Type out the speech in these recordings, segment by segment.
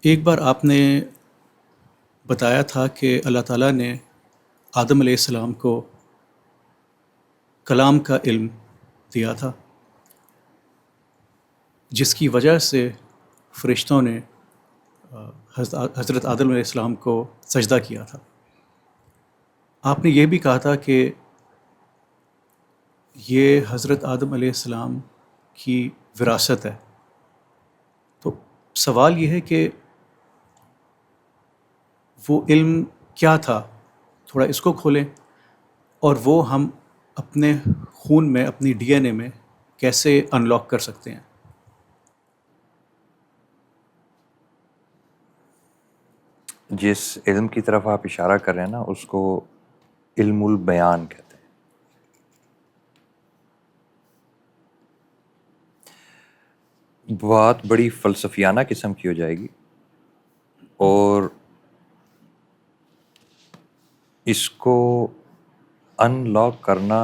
ایک بار آپ نے بتایا تھا کہ اللہ تعالیٰ نے آدم علیہ السلام کو کلام کا علم دیا تھا، جس کی وجہ سے فرشتوں نے حضرت آدم علیہ السلام کو سجدہ کیا تھا۔ آپ نے یہ بھی کہا تھا کہ یہ حضرت آدم علیہ السلام کی وراثت ہے۔ تو سوال یہ ہے کہ وہ علم کیا تھا؟ تھوڑا اس کو کھولیں، اور وہ ہم اپنے خون میں، اپنی ڈی این اے میں کیسے ان لاک کر سکتے ہیں؟ جس علم کی طرف آپ اشارہ کر رہے ہیں نا، اس کو علم البیان کہتے ہیں۔ بات بڑی فلسفیانہ قسم کی ہو جائے گی، اور اس کو ان لاک کرنا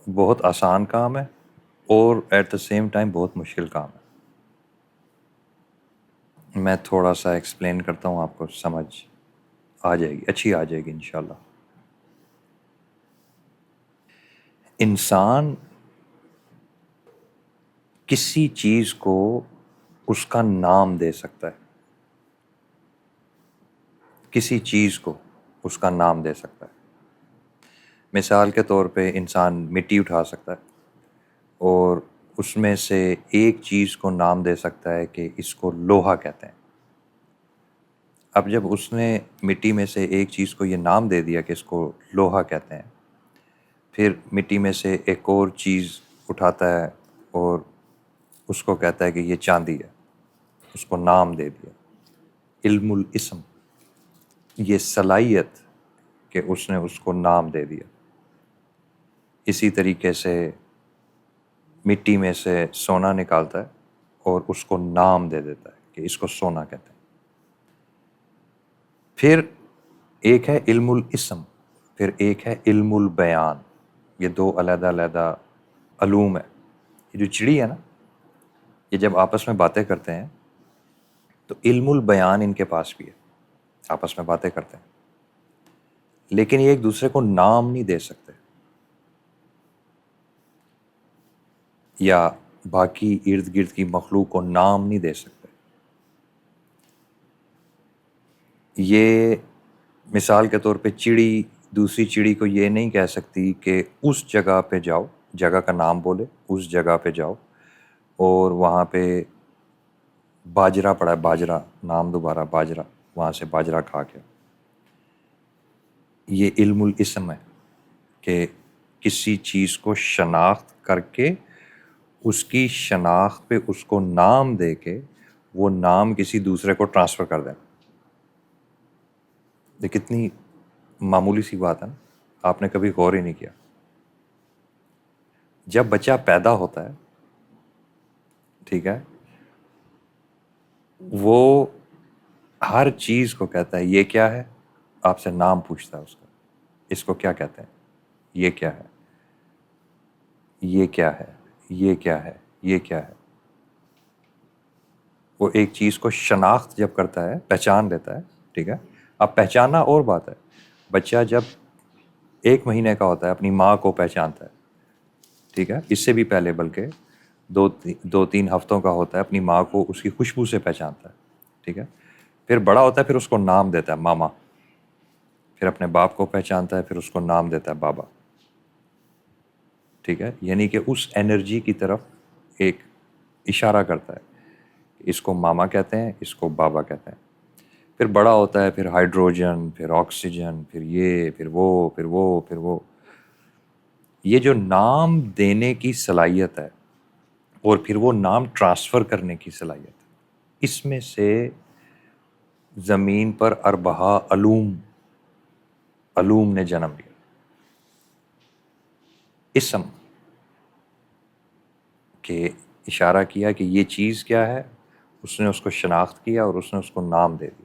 بہت آسان کام ہے، اور ایٹ دا سیم ٹائم بہت مشکل کام ہے۔ میں تھوڑا سا ایکسپلین کرتا ہوں، آپ کو سمجھ آ جائے گی، اچھی آ جائے گی انشاءاللہ۔ انسان کسی چیز کو اس کا نام دے سکتا ہے، کسی چیز کو اس کا نام دے سکتا ہے۔ مثال کے طور پہ انسان مٹی اٹھا سکتا ہے، اور اس میں سے ایک چیز کو نام دے سکتا ہے کہ اس کو لوہا کہتے ہیں۔ اب جب اس نے مٹی میں سے ایک چیز کو یہ نام دے دیا کہ اس کو لوہا کہتے ہیں، پھر مٹی میں سے ایک اور چیز اٹھاتا ہے اور اس کو کہتا ہے کہ یہ چاندی ہے، اس کو نام دے دیا۔ علم الاسم، یہ صلاحیت کہ اس نے اس کو نام دے دیا۔ اسی طریقے سے مٹی میں سے سونا نکالتا ہے اور اس کو نام دے دیتا ہے کہ اس کو سونا کہتے ہیں۔ پھر ایک ہے علم الاسم، پھر ایک ہے علم البیان۔ یہ دو علیحدہ علیحدہ علوم ہے۔ یہ جو چڑی ہے نا، یہ جب آپس میں باتیں کرتے ہیں تو علم البیان ان کے پاس بھی ہے، آپس میں باتیں کرتے ہیں، لیکن یہ ایک دوسرے کو نام نہیں دے سکتے، یا باقی ارد گرد کی مخلوق کو نام نہیں دے سکتے۔ یہ مثال کے طور پہ چڑی دوسری چڑی کو یہ نہیں کہہ سکتی کہ اس جگہ پہ جاؤ، جگہ کا نام بولے، اس جگہ پہ جاؤ اور وہاں پہ باجرہ پڑا ہے، باجرہ نام، دوبارہ باجرہ، وہاں سے باجرہ کھا کے۔ یہ علم الاسم ہے کہ کسی چیز کو شناخت کر کے، اس کی شناخت پہ اس کو نام دے کے، وہ نام کسی دوسرے کو ٹرانسفر کر دیں۔ یہ کتنی معمولی سی بات ہے نا، آپ نے کبھی غور ہی نہیں کیا۔ جب بچہ پیدا ہوتا ہے، ٹھیک ہے، وہ ہر چیز کو کہتا ہے یہ کیا ہے، آپ سے نام پوچھتا ہے اس کا، اس کو کیا کہتے ہیں، یہ کیا ہے، یہ کیا ہے، یہ کیا ہے، یہ کیا ہے۔ وہ ایک چیز کو شناخت جب کرتا ہے، پہچان لیتا ہے، ٹھیک ہے۔ اب پہچاننا اور بات ہے، بچہ جب 1 مہینے کا ہوتا ہے اپنی ماں کو پہچانتا ہے، ٹھیک ہے، اس سے بھی پہلے بلکہ 2-3 ہفتوں کا ہوتا ہے، اپنی ماں کو اس کی خوشبو سے پہچانتا ہے، ٹھیک ہے۔ پھر بڑا ہوتا ہے، پھر اس کو نام دیتا ہے ماما، پھر اپنے باپ کو پہچانتا ہے، پھر اس کو نام دیتا ہے بابا، ٹھیک ہے۔ یعنی کہ اس انرجی کی طرف ایک اشارہ کرتا ہے، اس کو ماما کہتے ہیں، اس کو بابا کہتے ہیں۔ پھر بڑا ہوتا ہے، پھر ہائیڈروجن، پھر آکسیجن، پھر یہ، پھر وہ، پھر وہ، پھر وہ۔ یہ جو نام دینے کی صلاحیت ہے اور پھر وہ نام ٹرانسفر کرنے کی صلاحیت ہے، اس میں سے زمین پر اربعہ علوم نے جنم لیا۔ اسم کہ اشارہ کیا کہ یہ چیز کیا ہے، اس نے اس کو شناخت کیا اور اس نے اس کو نام دے دیا،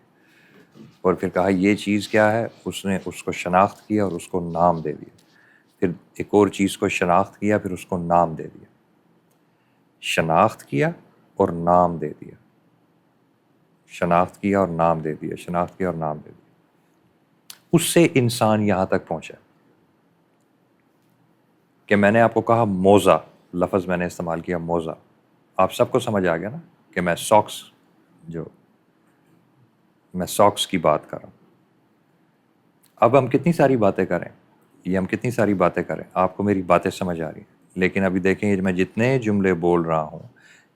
اور پھر کہا یہ چیز کیا ہے، اس نے اس کو شناخت کیا اور اس کو نام دے دیا، پھر ایک اور چیز کو شناخت کیا، پھر اس کو نام دے دیا، شناخت کیا اور نام دے دیا۔ شناخت کیا اور نام دے دیا، شناخت کیا اور نام دے دیا. اس سے انسان یہاں تک پہنچا کہ میں نے آپ کو کہا موزہ، لفظ میں نے استعمال کیا موزہ. آپ سب کو سمجھ آ گیا نا کہ میں ساکس کی بات کر رہا ہوں. اب ہم کتنی ساری باتیں کریں، آپ کو میری باتیں سمجھ آ رہی ہیں. لیکن ابھی دیکھیں میں جتنے جملے بول رہا ہوں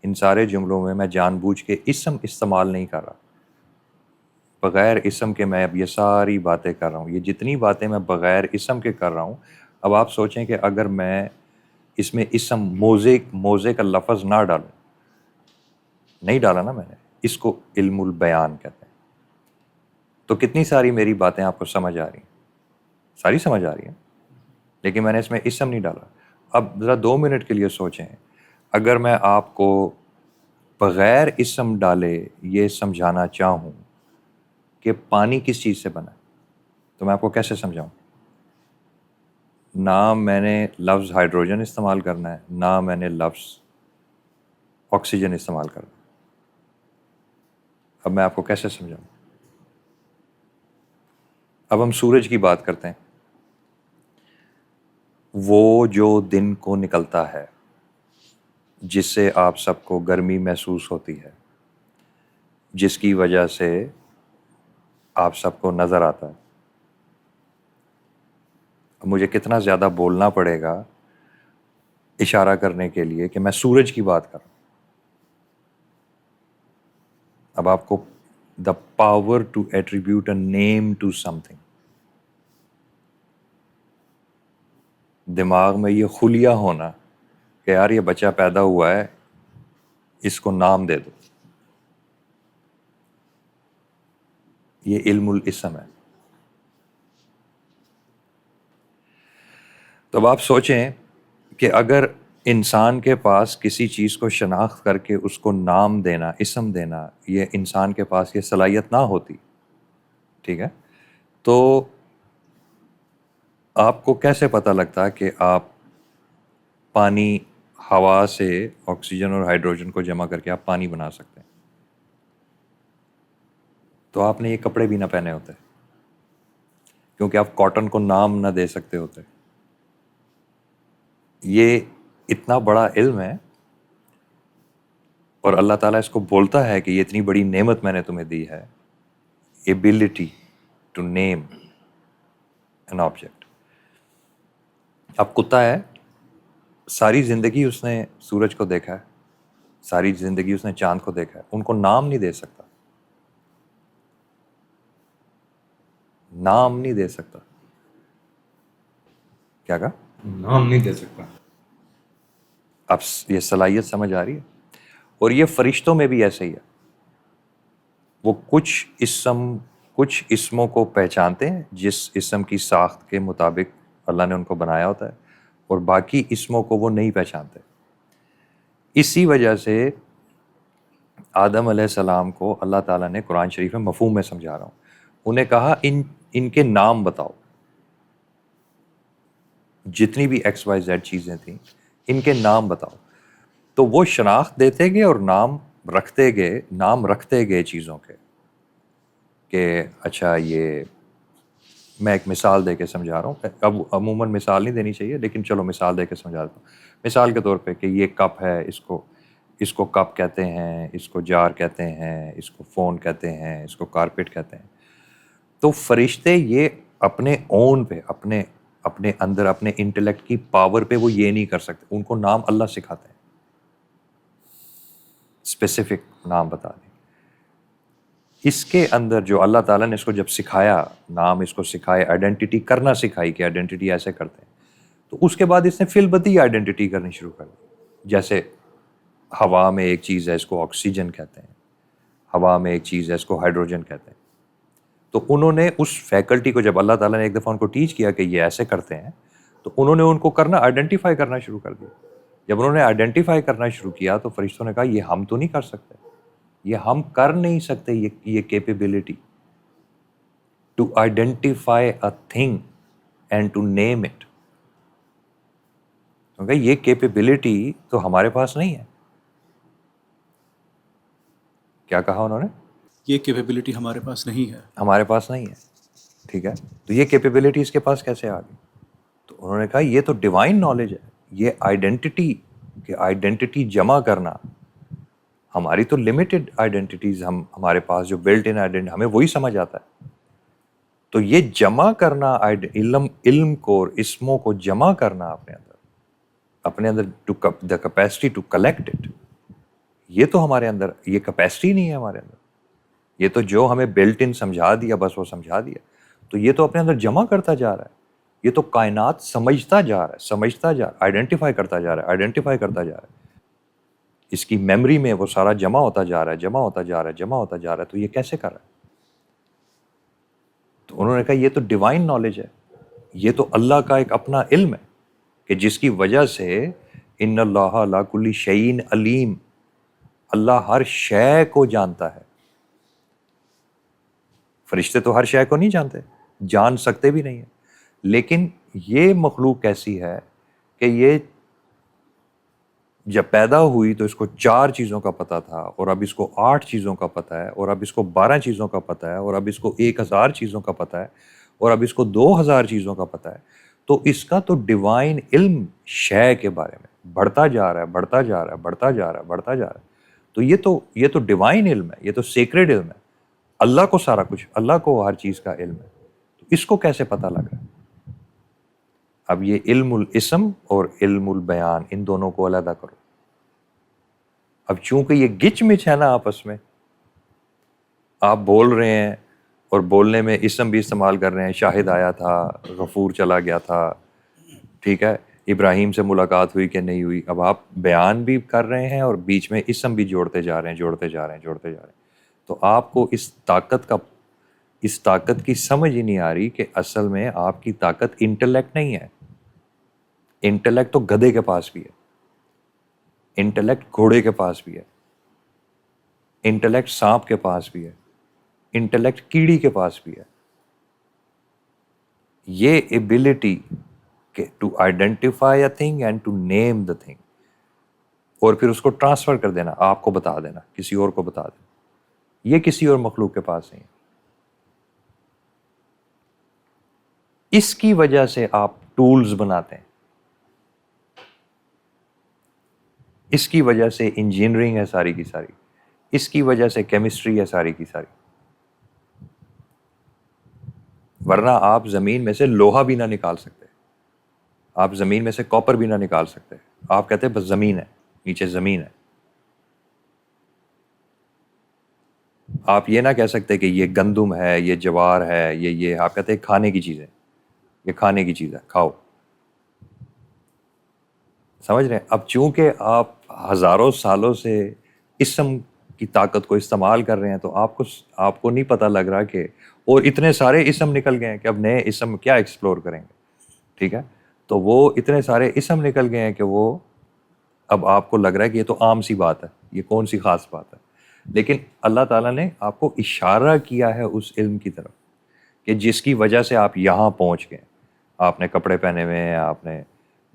ان سارے جملوں میں جان بوجھ کے اسم استعمال نہیں کر رہا. بغیر اسم کے میں اب یہ ساری باتیں کر رہا ہوں. یہ جتنی باتیں میں بغیر اسم کے کر رہا ہوں، اب آپ سوچیں کہ اگر میں اس میں اسم موزے کا لفظ نہ ڈالوں، نہیں ڈالا نا میں نے، اس کو علم البیان کہتے ہیں. تو کتنی ساری میری باتیں آپ کو سمجھ آ رہی ہیں، ساری سمجھ آ رہی ہیں، لیکن میں نے اس میں اسم نہیں ڈالا. اب ذرا 2 منٹ کے لیے سوچیں، اگر میں آپ کو بغیر اسم ڈالے یہ سمجھانا چاہوں کہ پانی کس چیز سے بنا ہے، تو میں آپ کو کیسے سمجھاؤں؟ نہ میں نے لفظ ہائیڈروجن استعمال کرنا ہے، نہ میں نے لفظ آکسیجن استعمال کرنا ہے. اب میں آپ کو کیسے سمجھاؤں؟ اب ہم سورج کی بات کرتے ہیں. وہ جو دن کو نکلتا ہے جس سے آپ سب کو گرمی محسوس ہوتی ہے، جس کی وجہ سے آپ سب کو نظر آتا ہے. اب مجھے کتنا زیادہ بولنا پڑے گا اشارہ کرنے کے لیے کہ میں سورج کی بات کر رہا ہوں. اب آپ کو the power to attribute a name to something, دماغ میں یہ خلیہ ہونا کہ یار یہ بچہ پیدا ہوا ہے، اس کو نام دے دو، یہ علم الاسم ہے. تو اب آپ سوچیں کہ اگر انسان کے پاس کسی چیز کو شناخت کر کے اس کو نام دینا، اسم دینا، یہ انسان کے پاس یہ صلاحیت نہ ہوتی، ٹھیک ہے، تو آپ کو کیسے پتہ لگتا کہ آپ پانی ہوا سے آکسیجن اور ہائیڈروجن کو جمع کر کے آپ پانی بنا سکتے ہیں؟ تو آپ نے یہ کپڑے بھی نہ پہنے ہوتے، کیونکہ آپ کاٹن کو نام نہ دے سکتے ہوتے. یہ اتنا بڑا علم ہے اور اللہ تعالیٰ اس کو بولتا ہے کہ یہ اتنی بڑی نعمت میں نے تمہیں دی ہے، ability to name an object. اب کتا ہے، ساری زندگی اس نے سورج کو دیکھا ہے، ساری زندگی اس نے چاند کو دیکھا ہے، ان کو نام نہیں دے سکتا، نام نہیں دے سکتا. کیا کہا؟ نام نہیں دے سکتا. اب یہ صلاحیت سمجھ آ رہی ہے؟ اور یہ فرشتوں میں بھی ایسے ہی ہے. وہ کچھ اسموں کو پہچانتے ہیں جس اسم کی ساخت کے مطابق اللہ نے ان کو بنایا ہوتا ہے، اور باقی اسموں کو وہ نہیں پہچانتے. اسی وجہ سے آدم علیہ السلام کو اللہ تعالیٰ نے قرآن شریف میں مفہوم میں سمجھا رہا ہوں، انہیں کہا ان کے نام بتاؤ. جتنی بھی ایکس وائی زیڈ چیزیں تھیں ان کے نام بتاؤ. تو وہ شناخت دیتے گئے اور نام رکھتے گئے چیزوں کے، کہ اچھا یہ میں ایک مثال دے کے سمجھا رہا ہوں. اب عموماً مثال نہیں دینی چاہیے لیکن چلو مثال دے کے سمجھا دیتا ہوں. مثال کے طور پہ کہ یہ کپ ہے، اس کو کپ کہتے ہیں، اس کو جار کہتے ہیں، اس کو فون کہتے ہیں، اس کو کارپیٹ کہتے ہیں. تو فرشتے یہ اپنے اون پہ، اپنے اندر، اپنے انٹلیکٹ کی پاور پہ وہ یہ نہیں کر سکتے. ان کو نام اللہ سکھاتے ہیں، اسپیسیفک نام بتا دیں. اس کے اندر جو اللہ تعالیٰ نے اس کو جب سکھایا، نام اس کو سکھائے، آئیڈینٹی کرنا سکھائی کہ آئیڈینٹی ایسے کرتے ہیں، تو اس کے بعد اس نے فی البدیہہ آئیڈینٹی کرنی شروع کر دی. جیسے ہوا میں ایک چیز ہے، اس کو آکسیجن کہتے ہیں، ہوا میں ایک چیز ہے، اس کو ہائیڈروجن کہتے ہیں. تو انہوں نے اس فیکلٹی کو، جب اللہ تعالیٰ نے ایک دفعہ ان کو ٹیچ کیا کہ یہ ایسے کرتے ہیں، تو انہوں نے ان کو آئیڈینٹیفائی کرنا شروع کر دیا. جب انہوں نے آئیڈینٹیفائی کرنا شروع کیا تو فرشتوں نے کہا یہ ہم تو نہیں کر سکتے، یہ ہم کر نہیں سکتے یہ capability to identify a thing and to name it. کیونکہ یہ کیپیبلٹی تو ہمارے پاس نہیں ہے. کیا کہا انہوں نے؟ یہ کیپیبلٹی ہمارے پاس نہیں ہے. ہمارے پاس نہیں ہے. ٹھیک ہے, تو یہ کیپیبلٹی اس کے پاس کیسے آ گئی؟ تو انہوں نے کہا یہ تو ڈیوائن نالج ہے. یہ آئیڈینٹی جمع کرنا, ہماری تو لمیٹڈ آئیڈینٹیز ہمارے پاس جو بلٹ ان آئیڈینٹی ہمیں وہی سمجھ آتا ہے. تو یہ جمع کرنا علم کو اور اسموں کو جمع کرنا اپنے اندر دا کیپیسٹی ٹو کلیکٹ اٹ, یہ تو ہمارے اندر یہ کیپیسٹی نہیں ہے ہمارے اندر. یہ تو جو ہمیں بلٹ ان سمجھا دیا بس وہ سمجھا دیا, تو یہ تو اپنے اندر جمع کرتا جا رہا ہے. یہ تو کائنات سمجھتا جا رہا ہے, آئیڈینٹیفائی کرتا جا رہا ہے. اس کی میموری میں وہ سارا جمع ہوتا جا رہا ہے. تو یہ کیسے کر رہا ہے؟ تو انہوں نے کہا یہ تو ڈیوائن نالج ہے, یہ تو اللہ کا ایک اپنا علم ہے کہ جس کی وجہ سے ان اللہ علی کل شیء علیم, اللہ ہر شے کو جانتا ہے. فرشتے تو ہر شے کو نہیں جانتے, جان سکتے بھی نہیں ہیں, لیکن یہ مخلوق کیسی ہے کہ یہ جب پیدا ہوئی تو اس کو 4 چیزوں کا پتہ تھا, اور اب اس کو 8 چیزوں کا پتہ ہے, اور اب اس کو 12 چیزوں کا پتہ ہے, اور اب اس کو 1000 چیزوں کا پتہ ہے, اور اب اس کو 2000 چیزوں کا پتہ ہے. تو اس کا تو ڈیوائن علم شے کے بارے میں بڑھتا جا رہا ہے. تو یہ تو ڈیوائن علم ہے, یہ تو سیکریڈ علم ہے. اللہ کو سارا کچھ, اللہ کو ہر چیز کا علم ہے. تو اس کو کیسے پتہ لگ رہا ہے؟ اب یہ علم الاسم اور علم البیان, ان دونوں کو علیحدہ کرو. اب چونکہ یہ گچ مچ ہے نا آپس میں, آپ بول رہے ہیں اور بولنے میں اسم بھی استعمال کر رہے ہیں, شاہد آیا تھا, غفور چلا گیا تھا, ٹھیک ہے, ابراہیم سے ملاقات ہوئی کہ نہیں ہوئی. اب آپ بیان بھی کر رہے ہیں اور بیچ میں اسم بھی جوڑتے جا رہے ہیں. تو آپ کو اس طاقت کی سمجھ ہی نہیں آ رہی کہ اصل میں آپ کی طاقت انٹلیکٹ نہیں ہے. انٹلیکٹ تو گدھے کے پاس بھی ہے, انٹلیکٹ گھوڑے کے پاس بھی ہے, انٹلیکٹ سانپ کے پاس بھی ہے, انٹلیکٹ کیڑی کے پاس بھی ہے. یہ ability to identify a thing and to name the thing, اور پھر اس کو ٹرانسفر کر دینا, آپ کو بتا دینا, کسی اور کو بتا دینا, یہ کسی اور مخلوق کے پاس نہیں ہے. اس کی وجہ سے آپ ٹولز بناتے ہیں, اس کی وجہ سے انجینئرنگ ہے ساری کی ساری, اس کی وجہ سے کیمسٹری ہے ساری کی ساری. ورنہ آپ زمین میں سے لوہا بھی نہ نکال سکتے, آپ زمین میں سے کاپر بھی نہ نکال سکتے. آپ کہتے ہیں بس زمین ہے, نیچے زمین ہے. آپ یہ نہ کہہ سکتے کہ یہ گندم ہے, یہ جوار ہے, یہ آپ کہتے ہیں کھانے کی چیز ہے, یہ کھانے کی چیز ہے, کھاؤ. سمجھ رہے ہیں؟ اب چونکہ آپ ہزاروں سالوں سے اسم کی طاقت کو استعمال کر رہے ہیں, تو آپ کو نہیں پتہ لگ رہا کہ, اور اتنے سارے اسم نکل گئے ہیں کہ اب نئے اسم کیا ایکسپلور کریں گے. ٹھیک ہے, تو وہ اتنے سارے اسم نکل گئے ہیں کہ وہ اب آپ کو لگ رہا ہے کہ یہ تو عام سی بات ہے, یہ کون سی خاص بات ہے. لیکن اللہ تعالیٰ نے آپ کو اشارہ کیا ہے اس علم کی طرف کہ جس کی وجہ سے آپ یہاں پہنچ گئے. آپ نے کپڑے پہنے ہوئے ہیں, آپ نے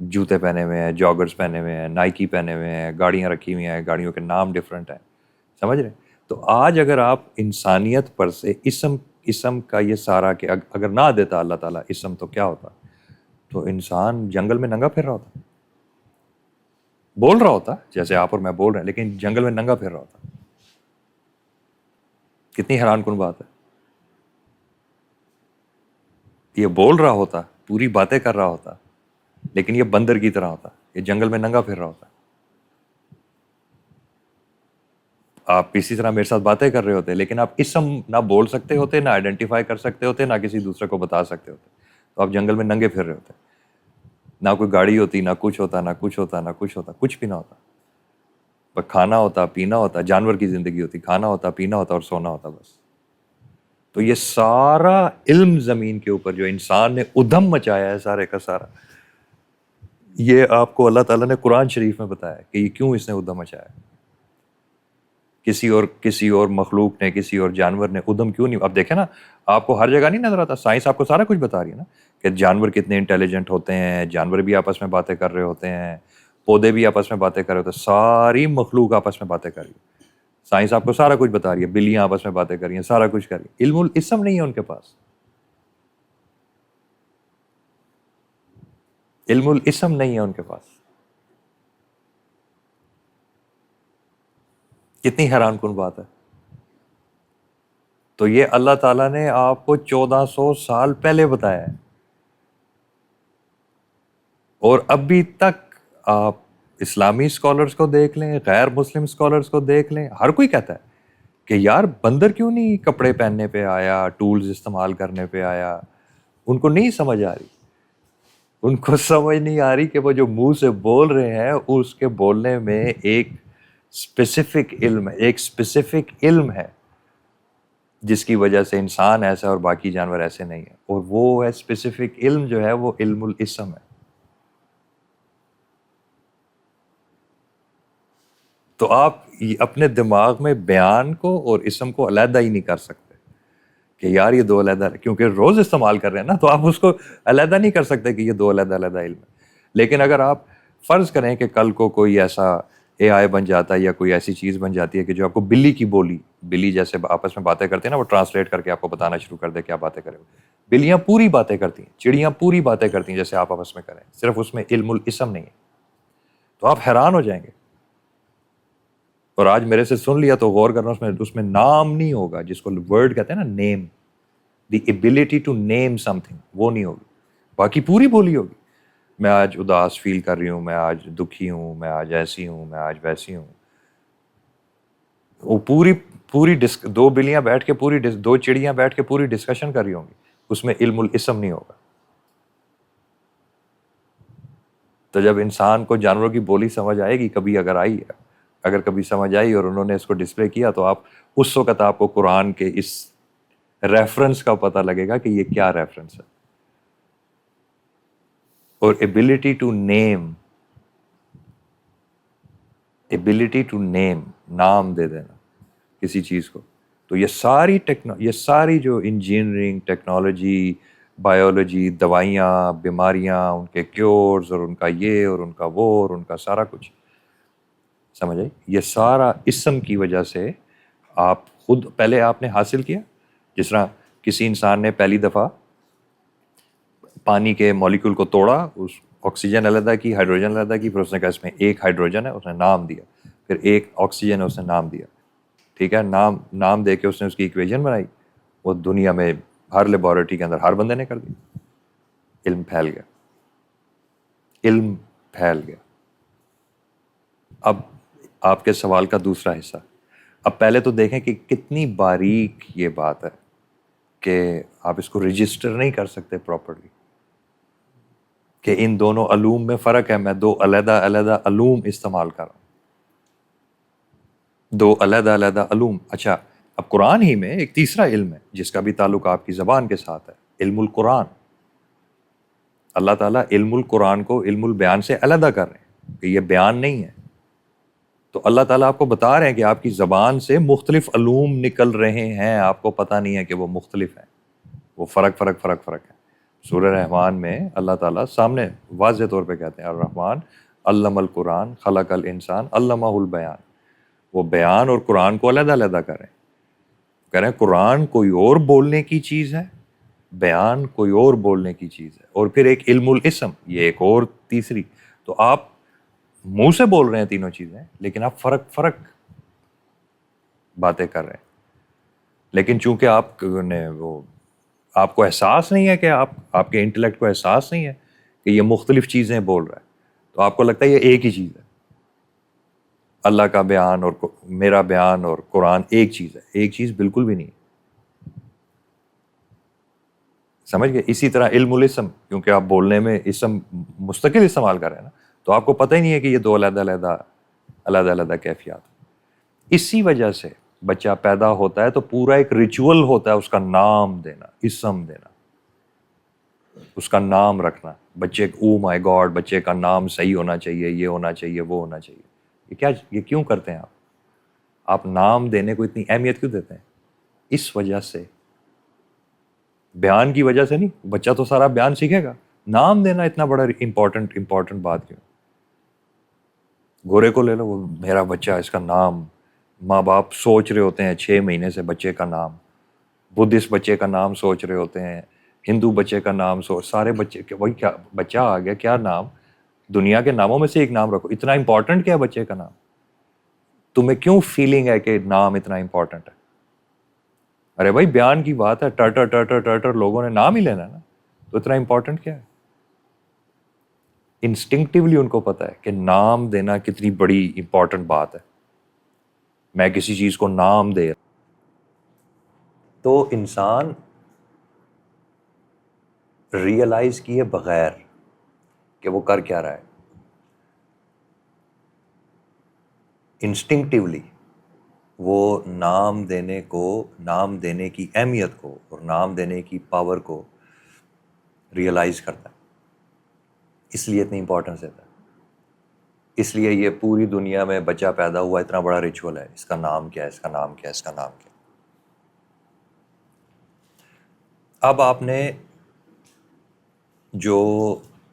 جوتے پہنے ہوئے ہیں, جاگرز پہنے ہوئے ہیں, نائکی پہنے ہوئے ہیں, گاڑیاں رکھی ہوئی ہیں, گاڑیوں کے نام ڈفرینٹ ہیں. سمجھ رہے ہیں؟ تو آج اگر آپ انسانیت پر سے اسم کا یہ سارا کہ اگر نہ دیتا اللہ تعالیٰ اسم, تو کیا ہوتا؟ تو انسان جنگل میں ننگا پھر رہا ہوتا, بول رہا ہوتا جیسے آپ اور میں بول رہے ہیں, لیکن جنگل میں ننگا پھر رہا ہوتا. کتنی حیران کن بات ہے. یہ بول رہا ہوتا, پوری باتیں کر رہا ہوتا, لیکن یہ بندر کی طرح ہوتا, یہ جنگل میں ننگا پھر رہا ہوتا. آپ اسی طرح میرے ساتھ باتیں کر رہے ہوتے, لیکن آپ اسم نہ بول سکتے ہوتے, نہ آئیڈینٹیفائی کر سکتے ہوتے, نہ کسی دوسرے کو بتا سکتے ہوتے. تو آپ جنگل میں ننگے پھر رہے ہوتے. نہ کوئی گاڑی ہوتی, نہ کچھ ہوتا, کچھ بھی نہ ہوتا. پر کھانا ہوتا, پینا ہوتا, جانور کی زندگی ہوتی, کھانا ہوتا, پینا ہوتا اور سونا ہوتا بس. تو یہ سارا علم زمین کے اوپر جو انسان نے ادھم مچایا ہے سارے کا سارا, یہ آپ کو اللہ تعالیٰ نے قرآن شریف میں بتایا کہ یہ کیوں اس نے ادھم مچایا. کسی اور مخلوق نے, کسی اور جانور نے ادھم کیوں نہیں. اب دیکھیں نا, آپ کو ہر جگہ نہیں نظر آتا, سائنس آپ کو سارا کچھ بتا رہی ہے نا کہ جانور کتنے انٹیلیجنٹ ہوتے ہیں, جانور بھی آپس میں باتیں کر رہے ہوتے ہیں, پودے بھی آپس میں باتیں کر رہے ہوتے ہیں, ساری مخلوق آپس میں باتیں کر رہی ہے, سائنس آپ کو سارا کچھ بتا رہی ہے، بلیاں آپس میں باتیں کر رہی ہیں، سارا کچھ کر رہی ہیں، علم الاسم نہیں ہے ان کے پاس، علم الاسم نہیں ہے ان کے پاس. کتنی حیران کن بات ہے. تو یہ اللہ تعالیٰ نے آپ کو 1400 سال پہلے بتایا ہے، اور ابھی تک آپ اسلامی اسکالرس کو دیکھ لیں، غیر مسلم اسکالرس کو دیکھ لیں، ہر کوئی کہتا ہے کہ یار بندر کیوں نہیں کپڑے پہننے پہ آیا، ٹولز استعمال کرنے پہ آیا. ان کو نہیں سمجھ آ رہی، ان کو سمجھ نہیں آ رہی کہ وہ جو منہ سے بول رہے ہیں اس کے بولنے میں ایک اسپیسیفک علم ہے، ایک اسپیسیفک علم ہے جس کی وجہ سے انسان ایسا اور باقی جانور ایسے نہیں ہیں، اور وہ ہے اسپیسیفک علم جو ہے وہ علم الاسم ہے. تو آپ اپنے دماغ میں بیان کو اور اسم کو علیحدہ ہی نہیں کر سکتے کہ یار یہ دو علیحدہ، کیونکہ روز استعمال کر رہے ہیں نا، تو آپ اس کو علیحدہ نہیں کر سکتے کہ یہ دو علیحدہ علیحدہ علم ہے. لیکن اگر آپ فرض کریں کہ کل کو کوئی ایسا اے آئی بن جاتا ہے یا کوئی ایسی چیز بن جاتی ہے کہ جو آپ کو بلی کی بولی، بلی جیسے آپس میں باتیں کرتے ہیں نا، وہ ٹرانسلیٹ کر کے آپ کو بتانا شروع کر دے کیا باتیں کرے. بلیاں پوری باتیں کرتی ہیں، چڑیاں پوری باتیں کرتی ہیں جیسے آپ آپس میں کریں، صرف اس میں علم الاسم نہیں ہے. تو آپ حیران ہو جائیں گے. اور آج میرے سے سن لیا تو غور کرنا، اس میں نام نہیں ہوگا، جس کو ورڈ کہتے ہیں نا، name, the ability to name something, وہ نہیں ہوگی. باقی پوری بولی ہوگی. میں آج اداس فیل کر رہی ہوں، میں آج دکھی ہوں، میں آج ایسی ہوں، میں آج ویسی ہوں. وہ پوری دو بلیاں بیٹھ کے دو چڑیاں بیٹھ کے پوری ڈسکشن کر رہی ہوں گی، اس میں علم الاسم نہیں ہوگا. تو جب انسان کو جانوروں کی بولی سمجھ آئے گی، کبھی اگر آئی ہے، اگر کبھی سمجھ آئی اور انہوں نے اس کو ڈسپلے کیا، تو آپ اس وقت آپ کو قرآن کے اس ریفرنس کا پتہ لگے گا کہ یہ کیا ریفرنس ہے. اور ability to name, ability to name, نام دے دینا کسی چیز کو. تو یہ ساری جو انجینئرنگ، ٹیکنالوجی، بایولوجی، دوائیاں، بیماریاں، ان کے کیورز، اور ان کا یہ اور ان کا وہ اور ان کا سارا کچھ، سمجھ آئی؟ یہ سارا اسم کی وجہ سے آپ خود پہلے آپ نے حاصل کیا. جس طرح کسی انسان نے پہلی دفعہ پانی کے مولیکول کو توڑا، اس آکسیجن علیحدہ کی، ہائیڈروجن علیحدہ کی، پھر اس نے کہا اس میں ایک ہائیڈروجن ہے، اس نے نام دیا. پھر ایک آکسیجن ہے، اس نے نام دیا. ٹھیک ہے، نام دے کے اس نے اس کی ایکویژن بنائی. وہ دنیا میں ہر لیبارٹری کے اندر ہر بندے نے کر دی. علم پھیل گیا، علم پھیل گیا. اب آپ کے سوال کا دوسرا حصہ، اب پہلے تو دیکھیں کہ کتنی باریک یہ بات ہے کہ آپ اس کو رجسٹر نہیں کر سکتے پراپرلی، کہ ان دونوں علوم میں فرق ہے. میں دو علیحدہ علیحدہ علوم استعمال کر رہا ہوں، دو علیحدہ علیحدہ علوم. اچھا، اب قرآن ہی میں ایک تیسرا علم ہے جس کا بھی تعلق آپ کی زبان کے ساتھ ہے، علم القرآن. اللہ تعالیٰ علم القرآن کو علم البیان سے علیحدہ کر رہے ہیں کہ یہ بیان نہیں ہے. تو اللہ تعالیٰ آپ کو بتا رہے ہیں کہ آپ کی زبان سے مختلف علوم نکل رہے ہیں، آپ کو پتہ نہیں ہے کہ وہ مختلف ہیں، وہ فرق ہے. سورہ رحمان میں اللہ تعالیٰ سامنے واضح طور پہ کہتے ہیں الرحمن علم القرآن خلق الانسان علمہ البیان. وہ بیان اور قرآن کو علیحدہ علیحدہ کر رہے ہیں، کہہ رہے ہیں قرآن کوئی اور بولنے کی چیز ہے، بیان کوئی اور بولنے کی چیز ہے. اور پھر ایک علم الاسم، یہ ایک اور تیسری. تو آپ منہ سے بول رہے ہیں تینوں چیزیں، لیکن آپ فرق باتیں کر رہے ہیں. لیکن چونکہ آپ کو احساس نہیں ہے، کہ آپ کے انٹلیکٹ کو احساس نہیں ہے کہ یہ مختلف چیزیں بول رہا ہے، تو آپ کو لگتا ہے یہ ایک ہی چیز ہے. اللہ کا بیان اور میرا بیان اور قرآن ایک چیز ہے. ایک چیز بالکل بھی نہیں ہے، سمجھ گئے؟ اسی طرح علم الاسم، کیونکہ آپ بولنے میں اسم مستقل استعمال کر رہے ہیں نا، تو آپ کو پتہ ہی نہیں ہے کہ یہ دو علیحدہ کیفیات. اسی وجہ سے بچہ پیدا ہوتا ہے تو پورا ایک ریچول ہوتا ہے اس کا نام دینا، اسم دینا، اس کا نام رکھنا. بچے او مائی گاڈ، بچے کا نام صحیح ہونا چاہیے، یہ ہونا چاہیے، وہ ہونا چاہیے. یہ کیوں کرتے ہیں آپ نام دینے کو اتنی اہمیت کیوں دیتے ہیں؟ اس وجہ سے، بیان کی وجہ سے نہیں. بچہ تو سارا بیان سیکھے گا، نام دینا اتنا بڑا امپورٹنٹ بات کیوں؟ گورے کو لے لو، وہ میرا بچہ، اس کا نام ماں باپ سوچ رہے ہوتے ہیں 6 مہینے سے بچے کا نام، بدھسٹ بچے کا نام سوچ رہے ہوتے ہیں، ہندو بچے کا نام سارے بچے وہی کیا بچہ آ گیا، کیا نام، دنیا کے ناموں میں سے ایک نام رکھو، اتنا امپورٹنٹ کیا ہے بچے کا نام؟ تمہیں کیوں فیلنگ ہے کہ نام اتنا امپورٹنٹ ہے؟ ارے بھائی بیان کی بات ہے، ٹرٹر ٹرٹر ٹرٹر لوگوں نے نام ہی لینا ہے نا، تو اتنا امپورٹنٹ کیا ہے؟ انسٹنکٹیولی ان کو پتا ہے کہ نام دینا کتنی بڑی امپورٹنٹ بات ہے. میں کسی چیز کو نام دے، تو انسان ریئلائز کیے بغیر کہ وہ کر کیا رہا ہے، انسٹنکٹیولی وہ نام دینے کی اہمیت کو اور نام دینے کی پاور کو ریئلائز کرتا ہے. اس لیے اتنی امپورٹنس دیتا ہے. اس لیے یہ پوری دنیا میں بچہ پیدا ہوا اتنا بڑا ریچول ہے، اس کا نام کیا ہے، اس کا نام کیا ہے، اس کا نام کیا ہے. اب آپ نے جو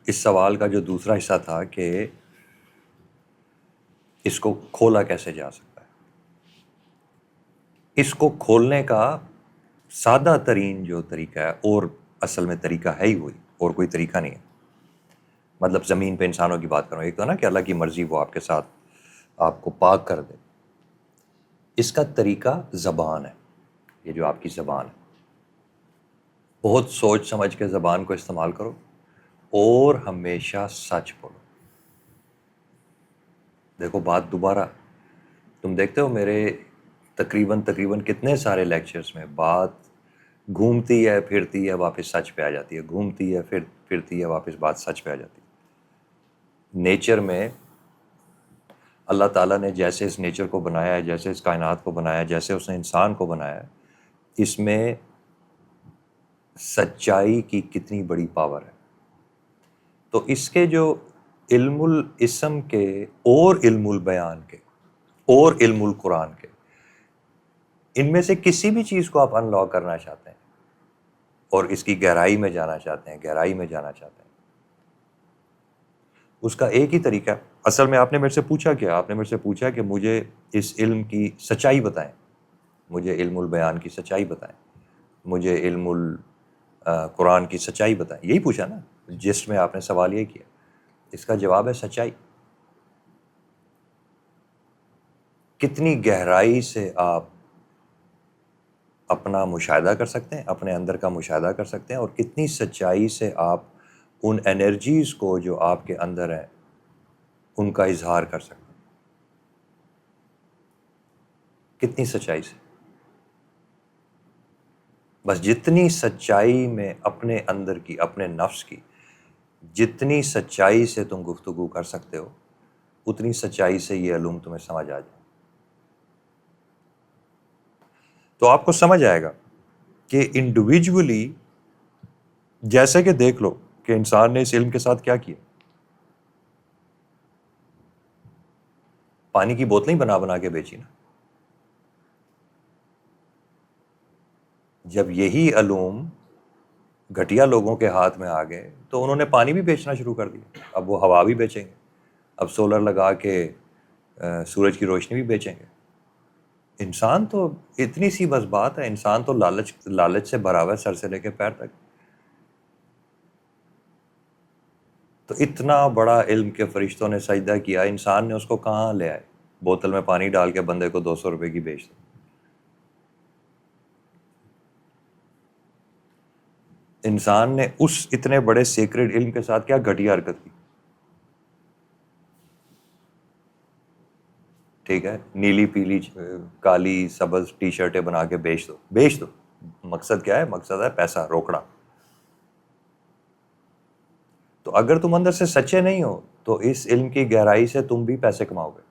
اس سوال کا جو دوسرا حصہ تھا کہ اس کو کھولا کیسے جا سکتا ہے، اس کو کھولنے کا سادہ ترین جو طریقہ ہے، اور اصل میں طریقہ ہے ہی وہی، اور کوئی طریقہ نہیں ہے. مطلب زمین پہ انسانوں کی بات کروں، ایک تو نا کہ اللہ کی مرضی وہ آپ کے ساتھ آپ کو پاک کر دے. اس کا طریقہ زبان ہے. یہ جو آپ کی زبان ہے، بہت سوچ سمجھ کے زبان کو استعمال کرو اور ہمیشہ سچ بولو. دیکھو بات دوبارہ، تم دیکھتے ہو میرے تقریباً کتنے سارے لیکچرز میں بات گھومتی ہے پھرتی ہے واپس سچ پہ آ جاتی ہے، گھومتی ہے پھرتی ہے واپس بات سچ پہ آ جاتی ہے. نیچر میں اللہ تعالیٰ نے جیسے اس نیچر کو بنایا ہے، جیسے اس کائنات کو بنایا ہے، جیسے اس نے انسان کو بنایا ہے، اس میں سچائی کی کتنی بڑی پاور ہے. تو اس کے جو علم الاسم کے اور علم البیان کے اور علم القرآن کے، ان میں سے کسی بھی چیز کو آپ انلاک کرنا چاہتے ہیں اور اس کی گہرائی میں جانا چاہتے ہیں، اس کا ایک ہی طریقہ. اصل میں آپ نے میرے سے پوچھا کیا؟ آپ نے میرے سے پوچھا کہ مجھے اس علم کی سچائی بتائیں، مجھے علم البیان کی سچائی بتائیں، مجھے علم القرآن کی سچائی بتائیں. یہی پوچھا نا، جس میں آپ نے سوال یہ کیا. اس کا جواب ہے سچائی. کتنی گہرائی سے آپ اپنا مشاہدہ کر سکتے ہیں، اپنے اندر کا مشاہدہ کر سکتے ہیں، اور کتنی سچائی سے آپ ان انرجیز کو جو آپ کے اندر ہیں ان کا اظہار کر سکتے ہیں. کتنی سچائی سے. بس جتنی سچائی میں اپنے اندر کی، اپنے نفس کی، جتنی سچائی سے تم گفتگو کر سکتے ہو، اتنی سچائی سے یہ علوم تمہیں سمجھ آ جائے. تو آپ کو سمجھ آئے گا کہ انڈیویجولی، جیسے کہ دیکھ لو کہ انسان نے اس علم کے ساتھ کیا کیا. پانی کی بوتلیں بنا بنا کے بیچی نا. جب یہی علوم گھٹیا لوگوں کے ہاتھ میں آ گئے تو انہوں نے پانی بھی بیچنا شروع کر دیا. اب وہ ہوا بھی بیچیں گے، اب سولر لگا کے سورج کی روشنی بھی بیچیں گے. انسان تو اتنی سی بس بات ہے، انسان تو لالچ سے بھرا ہوا ہے سر سے لے کے پیر تک. تو اتنا بڑا علم کے فرشتوں نے سجدہ کیا، انسان نے اس کو کہاں لے آئے؟ بوتل میں پانی ڈال کے بندے کو 200 روپے کی بیچ دو. انسان نے اس اتنے بڑے سیکرڈ علم کے ساتھ کیا گھٹیا حرکت کی. ٹھیک ہے، نیلی پیلی کالی سبز ٹی شرٹیں بنا کے بیچ دو. مقصد کیا ہے؟ مقصد ہے پیسہ، روکڑا. تو اگر تم اندر سے سچے نہیں ہو تو اس علم کی گہرائی سے تم بھی پیسے کماؤ گے،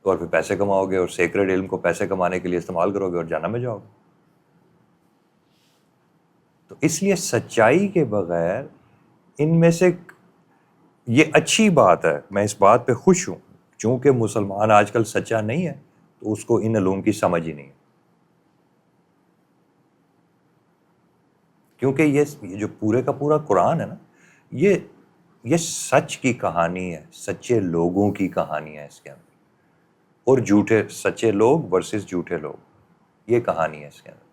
اور پھر پیسے کماؤ گے اور سیکرڈ علم کو پیسے کمانے کے لیے استعمال کرو گے اور جہنم میں جاؤ گے. تو اس لیے سچائی کے بغیر ان میں سے، یہ اچھی بات ہے، میں اس بات پہ خوش ہوں. چونکہ مسلمان آج کل سچا نہیں ہے تو اس کو ان علوم کی سمجھ ہی نہیں ہے. کیونکہ یہ جو پورے کا پورا قرآن ہے نا، یہ سچ کی کہانی ہے، سچے لوگوں کی کہانی ہے اس کے اندر. اور جھوٹے سچے لوگ ورسز جھوٹے لوگ، یہ کہانی ہے اس کے اندر.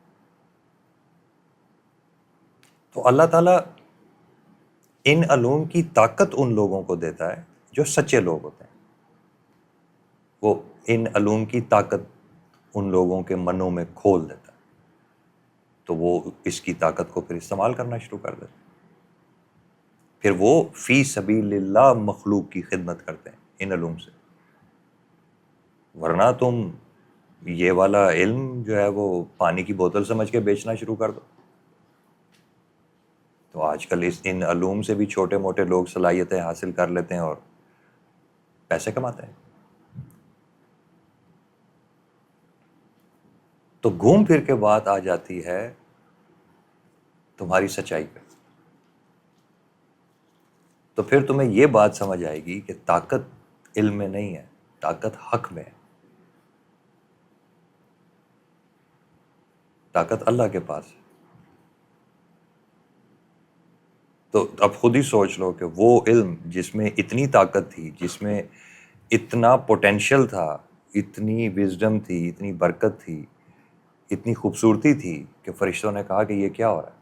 تو اللہ تعالیٰ ان علوم کی طاقت ان لوگوں کو دیتا ہے جو سچے لوگ ہوتے ہیں. وہ ان علوم کی طاقت ان لوگوں کے منوں میں کھول دیتا ہے، تو وہ اس کی طاقت کو پھر استعمال کرنا شروع کر دیتے ہیں. پھر وہ فی سبیل اللہ مخلوق کی خدمت کرتے ہیں ان علوم سے. ورنہ تم یہ والا علم جو ہے وہ پانی کی بوتل سمجھ کے بیچنا شروع کر دو. تو آج کل ان علوم سے بھی چھوٹے موٹے لوگ صلاحیتیں حاصل کر لیتے ہیں اور پیسے کماتے ہیں. تو گھوم پھر کے بات آ جاتی ہے تمہاری سچائی پہ. تو پھر تمہیں یہ بات سمجھ آئے گی کہ طاقت علم میں نہیں ہے، طاقت حق میں ہے، طاقت اللہ کے پاس ہے. تو اب خود ہی سوچ لو کہ وہ علم جس میں اتنی طاقت تھی، جس میں اتنا پوٹینشل تھا، اتنی وزڈم تھی، اتنی برکت تھی، اتنی خوبصورتی تھی کہ فرشتوں نے کہا کہ یہ کیا ہو رہا ہے.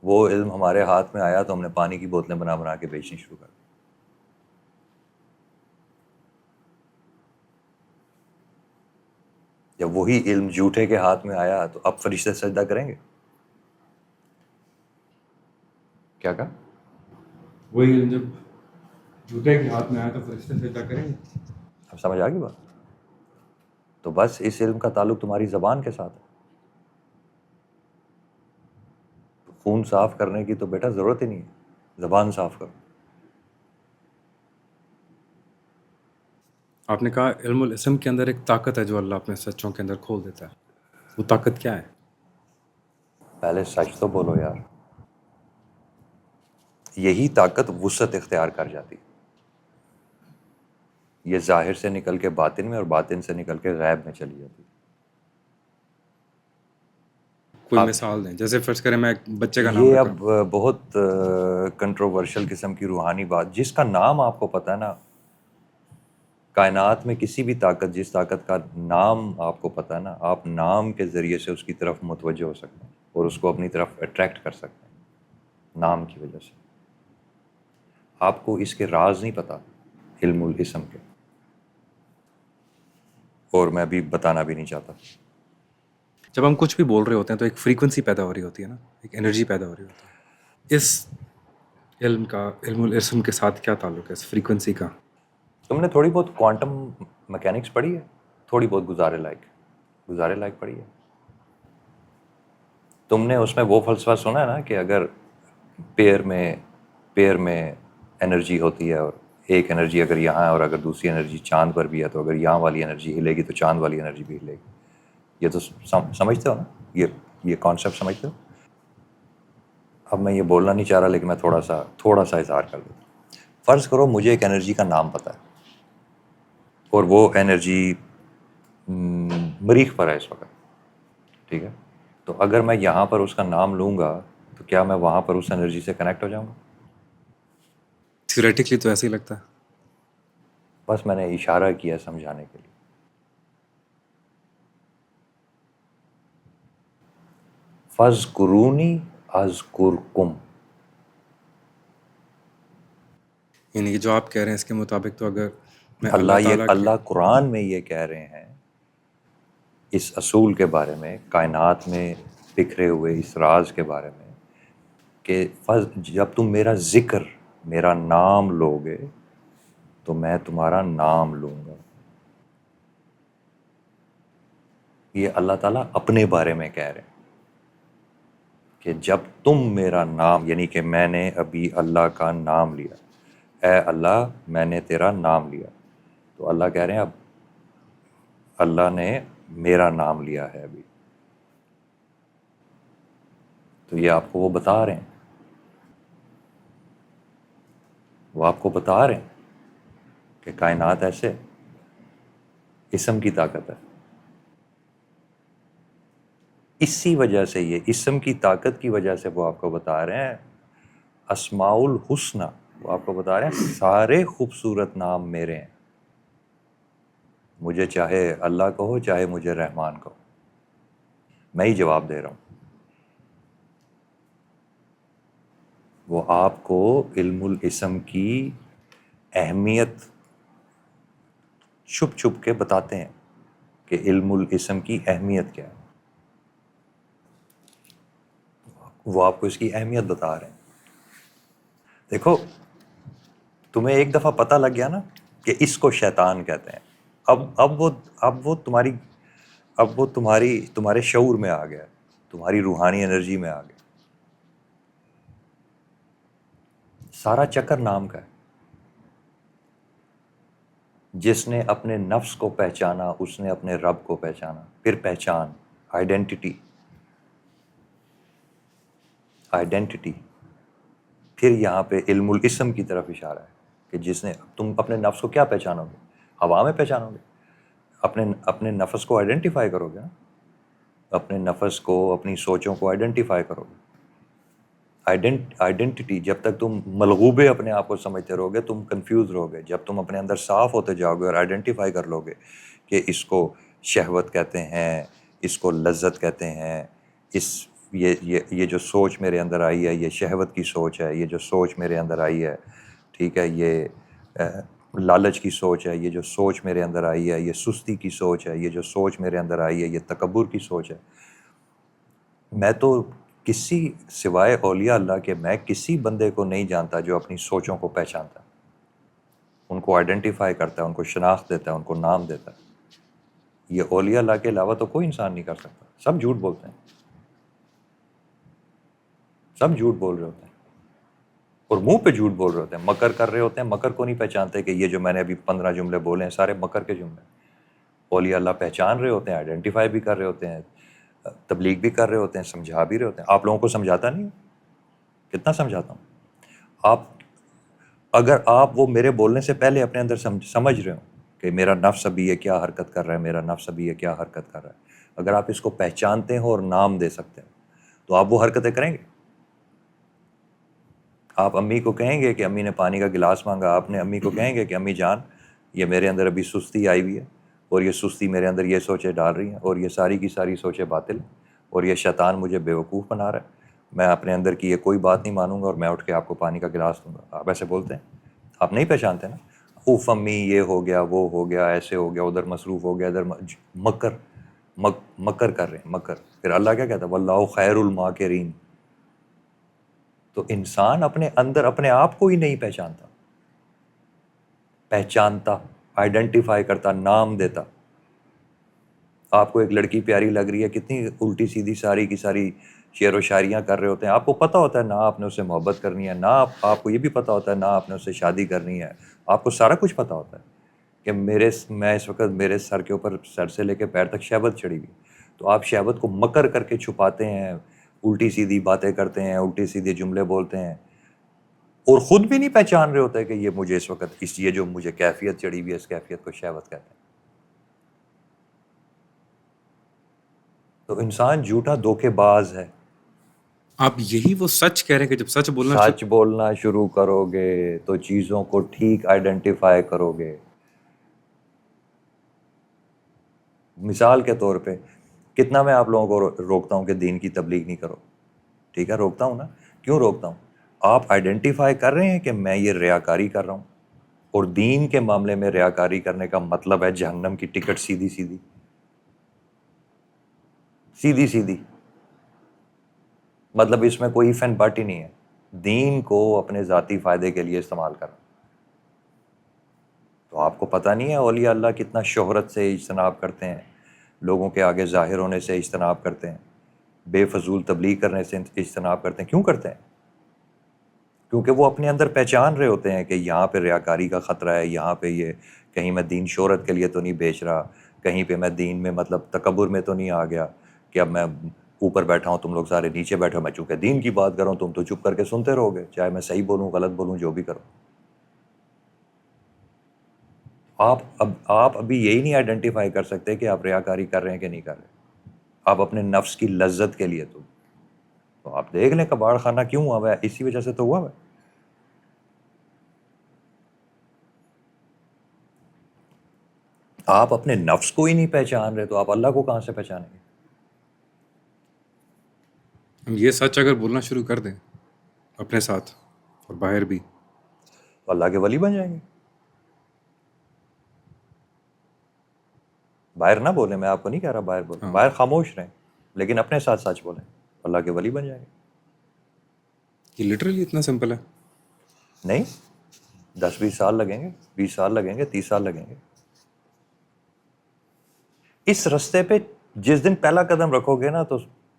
وہ علم ہمارے ہاتھ میں آیا تو ہم نے پانی کی بوتلیں بنا بنا کے بیچنی شروع کر دی. جب وہی علم جھوٹے کے ہاتھ میں آیا تو اب فرشتے سجدہ کریں گے؟ کیا کہا؟ وہی علم جب جھوٹے کے ہاتھ میں آیا تو فرشتے سجدہ کریں گے. اب سمجھ آ گئی بات؟ تو بس اس علم کا تعلق تمہاری زبان کے ساتھ ہے. خون صاف کرنے کی تو بیٹا ضرورت ہی نہیں ہے، زبان صاف کرو. آپ نے کہا علم الاسم کے اندر ایک طاقت ہے جو اللہ اپنے سچوں کے اندر کھول دیتا ہے. وہ طاقت کیا ہے؟ پہلے سچ تو بولو یار. یہی طاقت وسعت اختیار کر جاتی. یہ ظاہر سے نکل کے باطن میں اور باطن سے نکل کے غیب میں چلی جاتی. کوئی مثال دیں. جیسے فرض کریں میں ایک بچے کا نام یہ رکھا. اب بہت کنٹروورشل قسم کی روحانی بات، جس کا نام آپ کو پتہ ہے نا، کائنات میں کسی بھی طاقت، جس طاقت کا نام آپ کو پتہ ہے نا، آپ نام کے ذریعے سے اس کی طرف متوجہ ہو سکتے ہیں اور اس کو اپنی طرف اٹریکٹ کر سکتے ہیں نام کی وجہ سے. آپ کو اس کے راز نہیں پتہ علم الاسم کے، اور میں بھی بتانا بھی نہیں چاہتا. جب ہم کچھ بھی بول رہے ہوتے ہیں تو ایک فریکوینسی پیدا ہو رہی ہوتی ہے نا، ایک انرجی پیدا ہو رہی ہوتی ہے. اس علم کا علم الاسم کے ساتھ کیا تعلق ہے اس فریکوینسی کا؟ تم نے تھوڑی بہت کوانٹم میکینکس پڑھی ہے؟ تھوڑی بہت گزارے لائق پڑھی ہے؟ تم نے اس میں وہ فلسفہ سنا ہے نا کہ اگر پیر میں انرجی ہوتی ہے، اور ایک انرجی اگر یہاں ہے اور اگر دوسری انرجی چاند پر بھی ہے، تو اگر یہاں والی انرجی ہلے گی تو چاند والی انرجی بھی ہلے گی. یہ تو سمجھتے ہو نا، یہ کانسیپٹ سمجھتے ہو؟ اب میں یہ بولنا نہیں چاہ رہا، لیکن میں تھوڑا سا اظہار کر دیتا ہوں. فرض کرو مجھے ایک انرجی کا نام پتہ ہے اور وہ انرجی مریخ پر ہے اس وقت، ٹھیک ہے؟ تو اگر میں یہاں پر اس کا نام لوں گا تو کیا میں وہاں پر اس انرجی سے کنیکٹ ہو جاؤں گا؟ تھیوریٹکلی تو ایسے ہی لگتا ہے. بس میں نے اشارہ کیا سمجھانے کے لیے. فَاذْکُرُونِی اذکرکم. یعنی کہ جو آپ کہہ رہے ہیں اس کے مطابق تو اگر میں اللہ تعالیٰ اللہ قرآن میں یہ کہہ رہے ہیں اس اصول کے بارے میں، کائنات میں بکھرے ہوئے اس راز کے بارے میں، کہ جب تم میرا ذکر، میرا نام لو گے تو میں تمہارا نام لوں گا. یہ اللہ تعالیٰ اپنے بارے میں کہہ رہے ہیں کہ جب تم میرا نام، یعنی کہ میں نے ابھی اللہ کا نام لیا، اے اللہ میں نے تیرا نام لیا، تو اللہ کہہ رہے ہیں اب اللہ نے میرا نام لیا ہے ابھی. تو یہ آپ کو وہ بتا رہے ہیں، وہ آپ کو بتا رہے ہیں کہ کائنات ایسے اسم کی طاقت ہے. اسی وجہ سے، یہ اسم کی طاقت کی وجہ سے وہ آپ کو بتا رہے ہیں اسماء الحسنی، وہ آپ کو بتا رہے ہیں سارے خوبصورت نام میرے ہیں. مجھے چاہے اللہ کہو چاہے مجھے رحمان کہو، میں ہی جواب دے رہا ہوں۔ وہ آپ کو علم الاسم کی اہمیت چھپ چھپ کے بتاتے ہیں کہ علم الاسم کی اہمیت کیا ہے، وہ آپ کو اس کی اہمیت بتا رہے ہیں۔ دیکھو تمہیں ایک دفعہ پتہ لگ گیا نا کہ اس کو شیطان کہتے ہیں، اب وہ تمہارے شعور میں آ گیا، تمہاری روحانی انرجی میں آ گیا۔ سارا چکر نام کا ہے۔ جس نے اپنے نفس کو پہچانا اس نے اپنے رب کو پہچانا۔ پھر پہچان، آئیڈینٹی، پھر یہاں پہ علم الاسم کی طرف اشارہ ہے کہ جس نے، تم اپنے نفس کو کیا پہچانو گے؟ ہوا میں پہچانو گے، اپنے نفس کو آئیڈینٹیفائی کرو گے نا، اپنے نفس کو، اپنی سوچوں کو آئیڈینٹیفائی کرو گے۔ آئیڈینٹی، جب تک تم ملغوبے اپنے آپ کو سمجھتے رہو گے تم کنفیوز رہو گے۔ جب تم اپنے اندر صاف ہوتے جاؤ گے اور آئیڈینٹیفائی کر لو گے کہ اس کو شہوت کہتے ہیں، اس کو لذت کہتے ہیں، یہ جو سوچ میرے اندر آئی ہے یہ شہوت کی سوچ ہے، یہ جو سوچ میرے اندر آئی ہے، ٹھیک ہے، یہ لالچ کی سوچ ہے، یہ جو سوچ میرے اندر آئی ہے یہ سستی کی سوچ ہے، یہ جو سوچ میرے اندر آئی ہے یہ تکبر کی سوچ ہے۔ میں تو کسی سوائے اولیاء اللہ کے میں کسی بندے کو نہیں جانتا جو اپنی سوچوں کو پہچانتا ہے، ان کو آئیڈینٹیفائی کرتا ہے، ان کو شناخت دیتا ہے، ان کو نام دیتا ہے۔ یہ اولیاء اللہ کے علاوہ تو کوئی انسان نہیں کر سکتا۔ سب جھوٹ بولتے ہیں، سب جھوٹ بول رہے ہوتے ہیں اور منہ پہ جھوٹ بول رہے ہوتے ہیں، مکر کر رہے ہوتے ہیں، مکر کو نہیں پہچانتے کہ یہ جو میں نے ابھی 15 جملے بولے ہیں سارے مکر کے جملے ہیں۔ اولیاء اللہ پہچان رہے ہوتے ہیں، آئیڈینٹیفائی بھی کر رہے ہوتے ہیں، تبلیغ بھی کر رہے ہوتے ہیں، سمجھا بھی رہے ہوتے ہیں۔ آپ لوگوں کو سمجھاتا نہیں ہوں؟ کتنا سمجھاتا ہوں؟ اگر آپ وہ میرے بولنے سے پہلے اپنے اندر سمجھ رہے ہوں کہ میرا نفس ابھی یہ کیا حرکت کر رہا ہے، میرا نفس ابھی یہ کیا حرکت کر رہا ہے، اگر آپ اس کو پہچانتے ہو اور نام دے سکتے ہیں تو آپ وہ حرکتیں کریں گے۔ آپ امی کو کہیں گے کہ امی نے پانی کا گلاس مانگا، آپ نے امی کو کہیں گے کہ امی جان یہ میرے اندر ابھی سستی آئی ہوئی ہے اور یہ سستی میرے اندر یہ سوچیں ڈال رہی ہیں اور یہ ساری کی ساری سوچیں باطل ہیں اور یہ شیطان مجھے بیوقوف بنا رہا ہے، میں اپنے اندر کی یہ کوئی بات نہیں مانوں گا اور میں اٹھ کے آپ کو پانی کا گلاس دوں گا۔ آپ ایسے بولتے ہیں؟ آپ نہیں پہچانتے نا۔ اوف امی یہ ہو گیا، وہ ہو گیا، ایسے ہو گیا، ادھر مصروف ہو گیا، ادھر مکر کر رہے ہیں، مکر۔ پھر اللہ کیا کہتا ہے؟ واللہ خیر الماکرین۔ تو انسان اپنے اندر اپنے آپ کو ہی نہیں پہچانتا، آئیڈینٹیفائی کرتا، نام دیتا۔ آپ کو ایک لڑکی پیاری لگ رہی ہے، کتنی الٹی سیدھی ساری کی ساری شعر و شاعریاں کر رہے ہوتے ہیں، آپ کو پتہ ہوتا ہے نہ آپ نے اس سے محبت کرنی ہے، نہ آپ کو یہ بھی پتہ ہوتا ہے نہ آپ نے اس سے شادی کرنی ہے، آپ کو سارا کچھ پتہ ہوتا ہے کہ میں اس وقت میرے سر کے اوپر، سر سے لے کے پیر تک شہوت چڑھی ہوئی، تو آپ شہوت کو مکر کر کے چھپاتے ہیں، الٹی سیدھی باتیں کرتے ہیں، الٹی سیدھے جملے بولتے ہیں اور خود بھی نہیں پہچان رہے ہوتے کہ یہ مجھے اس وقت یہ جو مجھے کیفیت چڑھی ہوئی ہے اس کیفیت کو شہوت کہتے ہیں۔ تو انسان جھوٹا دھوکے باز ہے۔ آپ یہی وہ سچ کہہ رہے ہیں کہ جب سچ بولنا شروع کرو گے تو چیزوں کو ٹھیک آئیڈینٹیفائی کرو گے۔ مثال کے طور پہ کتنا میں آپ لوگوں کو روکتا ہوں کہ دین کی تبلیغ نہیں کرو، ٹھیک ہے، روکتا ہوں نا۔ کیوں روکتا ہوں؟ آپ آئیڈینٹیفائی کر رہے ہیں کہ میں یہ ریاکاری کر رہا ہوں، اور دین کے معاملے میں ریاکاری کرنے کا مطلب ہے جہنم کی ٹکٹ سیدھی سیدھی، مطلب اس میں کوئی فن باٹی نہیں ہے، دین کو اپنے ذاتی فائدے کے لیے استعمال کرنا۔ تو آپ کو پتہ نہیں ہے اولیاء اللہ کتنا شہرت سے اجتناب کرتے ہیں، لوگوں کے آگے ظاہر ہونے سے اجتناب کرتے ہیں، بے فضول تبلیغ کرنے سے اجتناب کرتے ہیں۔ کیوں کرتے ہیں؟ کیونکہ وہ اپنے اندر پہچان رہے ہوتے ہیں کہ یہاں پہ ریاکاری کا خطرہ ہے، یہاں پہ یہ کہیں میں دین شہرت کے لیے تو نہیں بیچ رہا، کہیں پہ میں دین میں مطلب تکبر میں تو نہیں آ گیا کہ اب میں اوپر بیٹھا ہوں تم لوگ سارے نیچے بیٹھے ہو، میں چونکہ دین کی بات کروں تم تو چپ کر کے سنتے رہو گے، چاہے میں صحیح بولوں غلط بولوں جو بھی کروں۔ آپ ابھی یہی نہیں آئیڈینٹیفائی کر سکتے کہ آپ ریاکاری کر رہے ہیں کہ نہیں کر رہے۔ آپ اپنے نفس کی لذت کے لیے تو آپ دیکھ لیں کباڑ خانہ کیوں ہوا ہے، اسی وجہ سے تو ہوا ہے۔ آپ اپنے نفس کو ہی نہیں پہچان رہے تو آپ اللہ کو کہاں سے پہچانیں گے؟ ہم یہ سچ اگر بولنا شروع کر دیں اپنے ساتھ اور باہر بھی، تو اللہ کے ولی بن جائیں گے. باہر نہ بولیں، میں آپ کو نہیں کہہ رہا باہر بولیں، باہر خاموش رہیں لیکن اپنے ساتھ سچ بولیں، اللہ کے ولی بن جائیں گے. یہ لٹرلی اتنا سمپل ہے. نہیں، 10-20 سال لگیں گے، 20 سال لگیں گے، 30 سال لگیں گے. اس رستے پہ جس دن پہلا قدم رکھو گے نا تو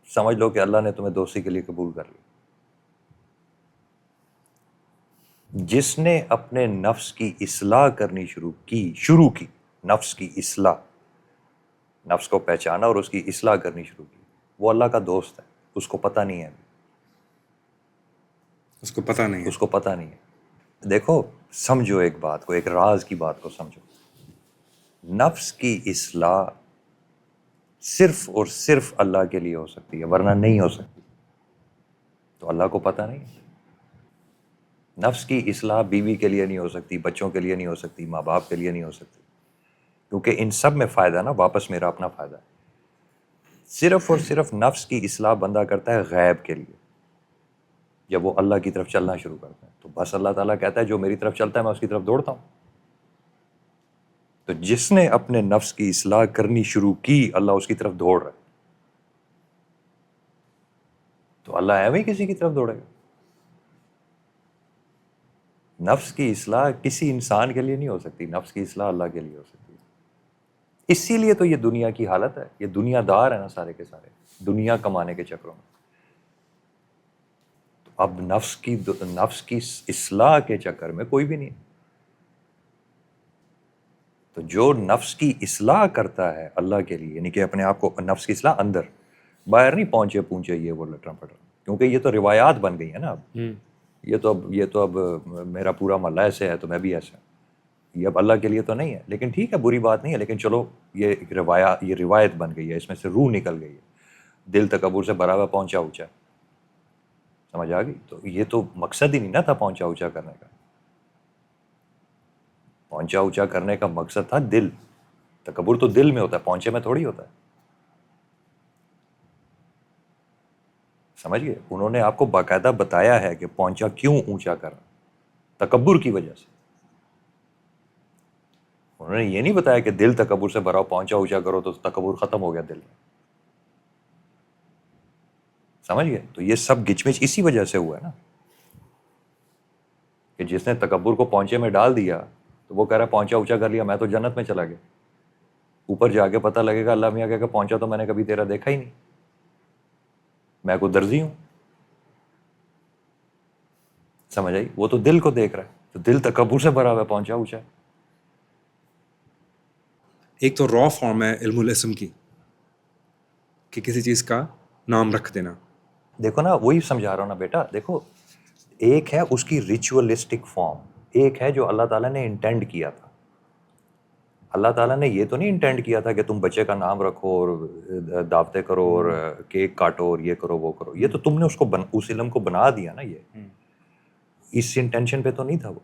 سمجھ لو کہ اللہ نے تمہیں دوستی کے لیے قبول کر لیا. جس نے اپنے نفس کی اصلاح کرنی شروع کی، نفس کی اصلاح، نفس کو پہچانا اور اس کی اصلاح کرنی شروع کی، وہ اللہ کا دوست ہے. اس کو پتہ نہیں ہے، اس کو پتہ نہیں ہے. اس کو پتہ نہیں ہے. دیکھو، سمجھو ایک بات کو، ایک راز کی بات کو سمجھو. نفس کی اصلاح صرف اور صرف اللہ کے لیے ہو سکتی ہے، ورنہ نہیں ہو سکتی. تو اللہ کو پتہ نہیں ہے. نفس کی اصلاح بیوی کے لیے نہیں ہو سکتی، بچوں کے لیے نہیں ہو سکتی، ماں باپ کے لیے نہیں ہو سکتی، کیونکہ ان سب میں فائدہ نا واپس میرا اپنا فائدہ ہے. صرف اور صرف نفس کی اصلاح بندہ کرتا ہے غیب کے لیے. جب وہ اللہ کی طرف چلنا شروع کرتا ہے تو بس اللہ تعالیٰ کہتا ہے جو میری طرف چلتا ہے میں اس کی طرف دوڑتا ہوں. تو جس نے اپنے نفس کی اصلاح کرنی شروع کی، اللہ اس کی طرف دوڑ رہا ہے. تو اللہ ایویں ہی کسی کی طرف دوڑے گا؟ نفس کی اصلاح کسی انسان کے لیے نہیں ہو سکتی، نفس کی اصلاح اللہ کے لیے ہو سکتی ہے. اسی لیے تو یہ دنیا کی حالت ہے. یہ دنیا دار ہے نا سارے کے سارے، دنیا کمانے کے چکروں میں. تو اب نفس کی اصلاح کے چکر میں کوئی بھی نہیں. تو جو نفس کی اصلاح کرتا ہے اللہ کے لیے، یعنی کہ اپنے آپ کو، نفس کی اصلاح اندر، باہر نہیں پہنچے یہ وہ لٹرم پٹرم، کیونکہ یہ تو روایات بن گئی ہیں نا. اب یہ تو اب میرا پورا محلہ ایسے ہے تو میں بھی ایسا ہوں. یہ اب اللہ کے لیے تو نہیں ہے، لیکن ٹھیک ہے، بری بات نہیں ہے، لیکن چلو یہ روایت بن گئی ہے، اس میں سے روح نکل گئی ہے. دل تکبر سے بھرا ہوا پہنچا اونچا، سمجھ آ گئی؟ تو یہ تو مقصد ہی نہیں نا تھا پہنچا اونچا کرنے کا. پہنچا اونچا کرنے کا مقصد تھا دل. تکبر تو دل میں ہوتا ہے، پہنچے میں تھوڑی ہوتا ہے. سمجھ گئے؟ انہوں نے آپ کو باقاعدہ بتایا ہے کہ پہنچا کیوں اونچا کرنا، تکبر کی وجہ سے. انہوں نے یہ نہیں بتایا کہ دل تکبر سے بھرا، پہنچا اونچا کرو تو تکبر ختم ہو گیا دل میں. سمجھ گئے؟ تو یہ سب گچ مچ اسی وجہ سے ہوا ہے نا، کہ جس نے تکبر کو پہنچے میں ڈال دیا تو وہ کہہ رہا ہے پہنچا اونچا کر لیا، میں تو جنت میں چلا گیا. اوپر جا کے پتہ لگے گا اللہ میاں کہہ کہ پہنچا تو میں نے کبھی تیرا دیکھا ہی نہیں، میں کوئی درزی ہوں. سمجھ آئی؟ وہ تو دل کو دیکھ رہا ہے، تو دل تکبر سے بھرا ہوا ہے، پہنچا اونچا. ایک تو را فارم ہے علم الاسم کی، کہ کسی چیز کا نام رکھ دینا. دیکھو نا، وہی سمجھا رہا ہوں نا بیٹا. دیکھو، ایک ہے اس کی ریچولسٹک فارم، ایک ہے جو اللہ تعالیٰ نے انٹینڈ کیا تھا. اللہ تعالیٰ نے یہ تو نہیں انٹینڈ کیا تھا کہ تم بچے کا نام رکھو اور دعوتیں کرو اور کیک کاٹو اور یہ کرو وہ کرو. یہ تو تم نے اس علم کو بنا دیا نا. یہ اس انٹینشن پہ تو نہیں تھا. وہ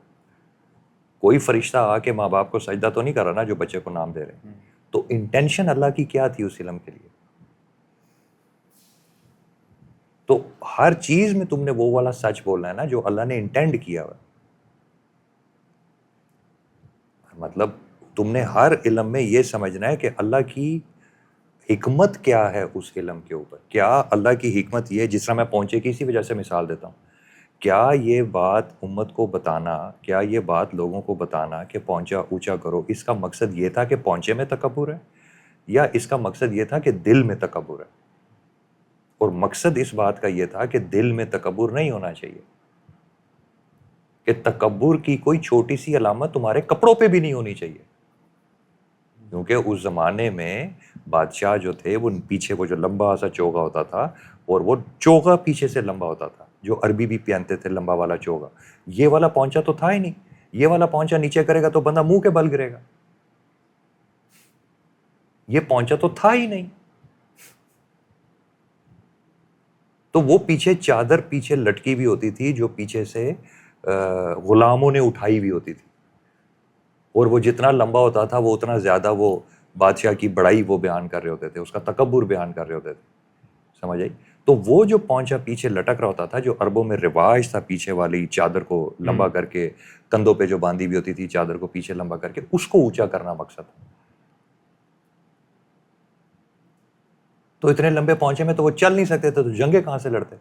کوئی فرشتہ آ کے ماں باپ کو سجدہ تو نہیں کر رہا نا جو بچے کو نام دے رہے ہیں. تو انٹینشن اللہ کی کیا تھی اس علم کے لیے؟ تو ہر چیز میں تم نے وہ والا سچ بولنا ہے نا جو اللہ نے انٹینڈ کیا ہوا. مطلب تم نے ہر علم میں یہ سمجھنا ہے کہ اللہ کی حکمت کیا ہے اس علم کے اوپر. کیا اللہ کی حکمت یہ، جس طرح میں پہنچے کی اسی وجہ سے مثال دیتا ہوں، کیا یہ بات امت کو بتانا، کیا یہ بات لوگوں کو بتانا کہ پہنچا اونچا کرو، اس کا مقصد یہ تھا کہ پہنچے میں تکبر ہے، یا اس کا مقصد یہ تھا کہ دل میں تکبر ہے؟ اور مقصد اس بات کا یہ تھا کہ دل میں تکبر نہیں ہونا چاہیے، کہ تکبر کی کوئی چھوٹی سی علامت تمہارے کپڑوں پہ بھی نہیں ہونی چاہیے. کیونکہ اس زمانے میں بادشاہ جو تھے وہ پیچھے وہ جو لمبا سا چوغا ہوتا تھا، اور وہ چوغا پیچھے سے لمبا ہوتا تھا، جو عربی بھی پہنتے تھے لمبا والا چوغا. یہ والا پہنچا تو تھا ہی نہیں. یہ والا پہنچا نیچے کرے گا تو بندہ منہ کے بل گرے گا. یہ پہنچا تو تھا ہی نہیں. تو وہ پیچھے چادر پیچھے لٹکی بھی ہوتی تھی جو پیچھے سے غلاموں نے اٹھائی بھی ہوتی تھی. اور وہ جتنا لمبا ہوتا تھا وہ اتنا زیادہ وہ بادشاہ کی بڑائی وہ بیان کر رہے ہوتے تھے, اس کا تکبر بیان کر رہے ہوتے تھے. سمجھ آئی؟ تو وہ جو پونچا پیچھے لٹک رہا ہوتا تھا, جو عربوں میں رواج تھا پیچھے والی چادر کو لمبا کر کے کندھوں پہ جو باندھی ہوئی ہوتی تھی چادر کو پیچھے لمبا کر کے, اس کو اونچا کرنا مقصد تھا. تو اتنے لمبے پونچے میں تو وہ چل نہیں سکتے تھے, تو جنگیں کہاں سے لڑتے؟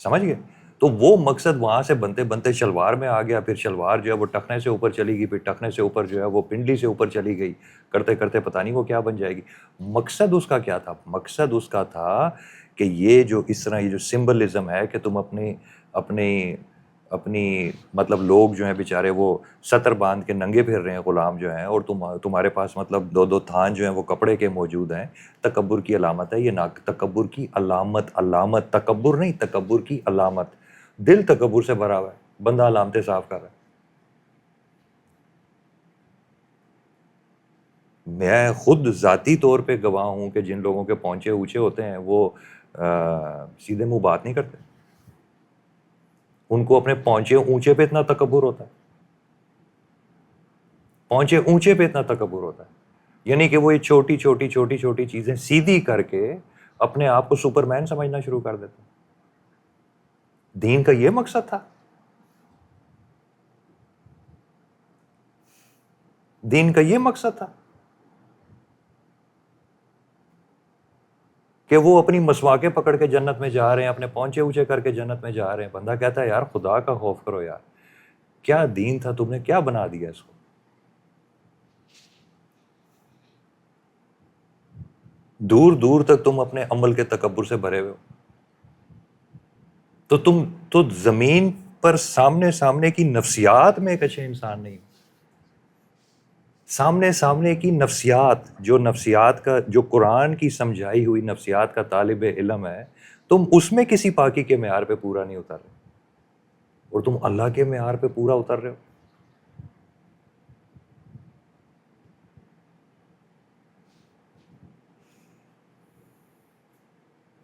سمجھ گئے؟ تو وہ مقصد وہاں سے بنتے بنتے شلوار میں آ گیا. پھر شلوار جو ہے وہ ٹخنے سے اوپر چلی گئی, پھر ٹخنے سے اوپر جو ہے وہ پنڈلی سے اوپر چلی گئی, کرتے کرتے پتہ نہیں وہ کیا بن جائے گی. مقصد اس کا کیا تھا؟ مقصد اس کا تھا کہ یہ جو اس طرح یہ جو سمبلزم ہے کہ تم اپنی مطلب لوگ جو ہیں بیچارے وہ سطر باندھ کے ننگے پھر رہے ہیں غلام جو ہیں, اور تمہارے پاس مطلب دو دو تھان جو ہیں وہ کپڑے کے موجود ہیں. تکبر کی علامت ہے یہ, تکبر کی علامت تکبر نہیں, تکبر کی علامت. دل تکبر سے بھرا ہوا ہے, بندہ علامتیں صاف کر رہا ہے. میں خود ذاتی طور پہ گواہ ہوں کہ جن لوگوں کے پونچے اونچے ہوتے ہیں وہ سیدھے منہ بات نہیں کرتے. ان کو اپنے پونچے اونچے پہ اتنا تکبر ہوتا ہے, پونچے اونچے پہ اتنا تکبر ہوتا ہے, یعنی کہ وہ یہ چھوٹی چھوٹی چھوٹی چھوٹی چیزیں سیدھی کر کے اپنے آپ کو سپر مین سمجھنا شروع کر دیتے ہیں. دین کا یہ مقصد تھا. دین کا یہ مقصد تھا کہ وہ اپنی مسواکیں پکڑ کے جنت میں جا رہے ہیں, اپنے پونچے اونچے کر کے جنت میں جا رہے ہیں. بندہ کہتا ہے یار خدا کا خوف کرو یار, کیا دین تھا, تم نے کیا بنا دیا اس کو. دور دور تک تم اپنے عمل کے تکبر سے بھرے ہوئے ہو. تو تم تو زمین پر سامنے کی نفسیات میں ایک اچھے انسان نہیں ہو. سامنے کی نفسیات, جو نفسیات کا, جو قرآن کی سمجھائی ہوئی نفسیات کا طالب علم ہے, تم اس میں کسی پاکی کے معیار پہ پورا نہیں اتر رہے, اور تم اللہ کے معیار پہ پورا اتر رہے ہو.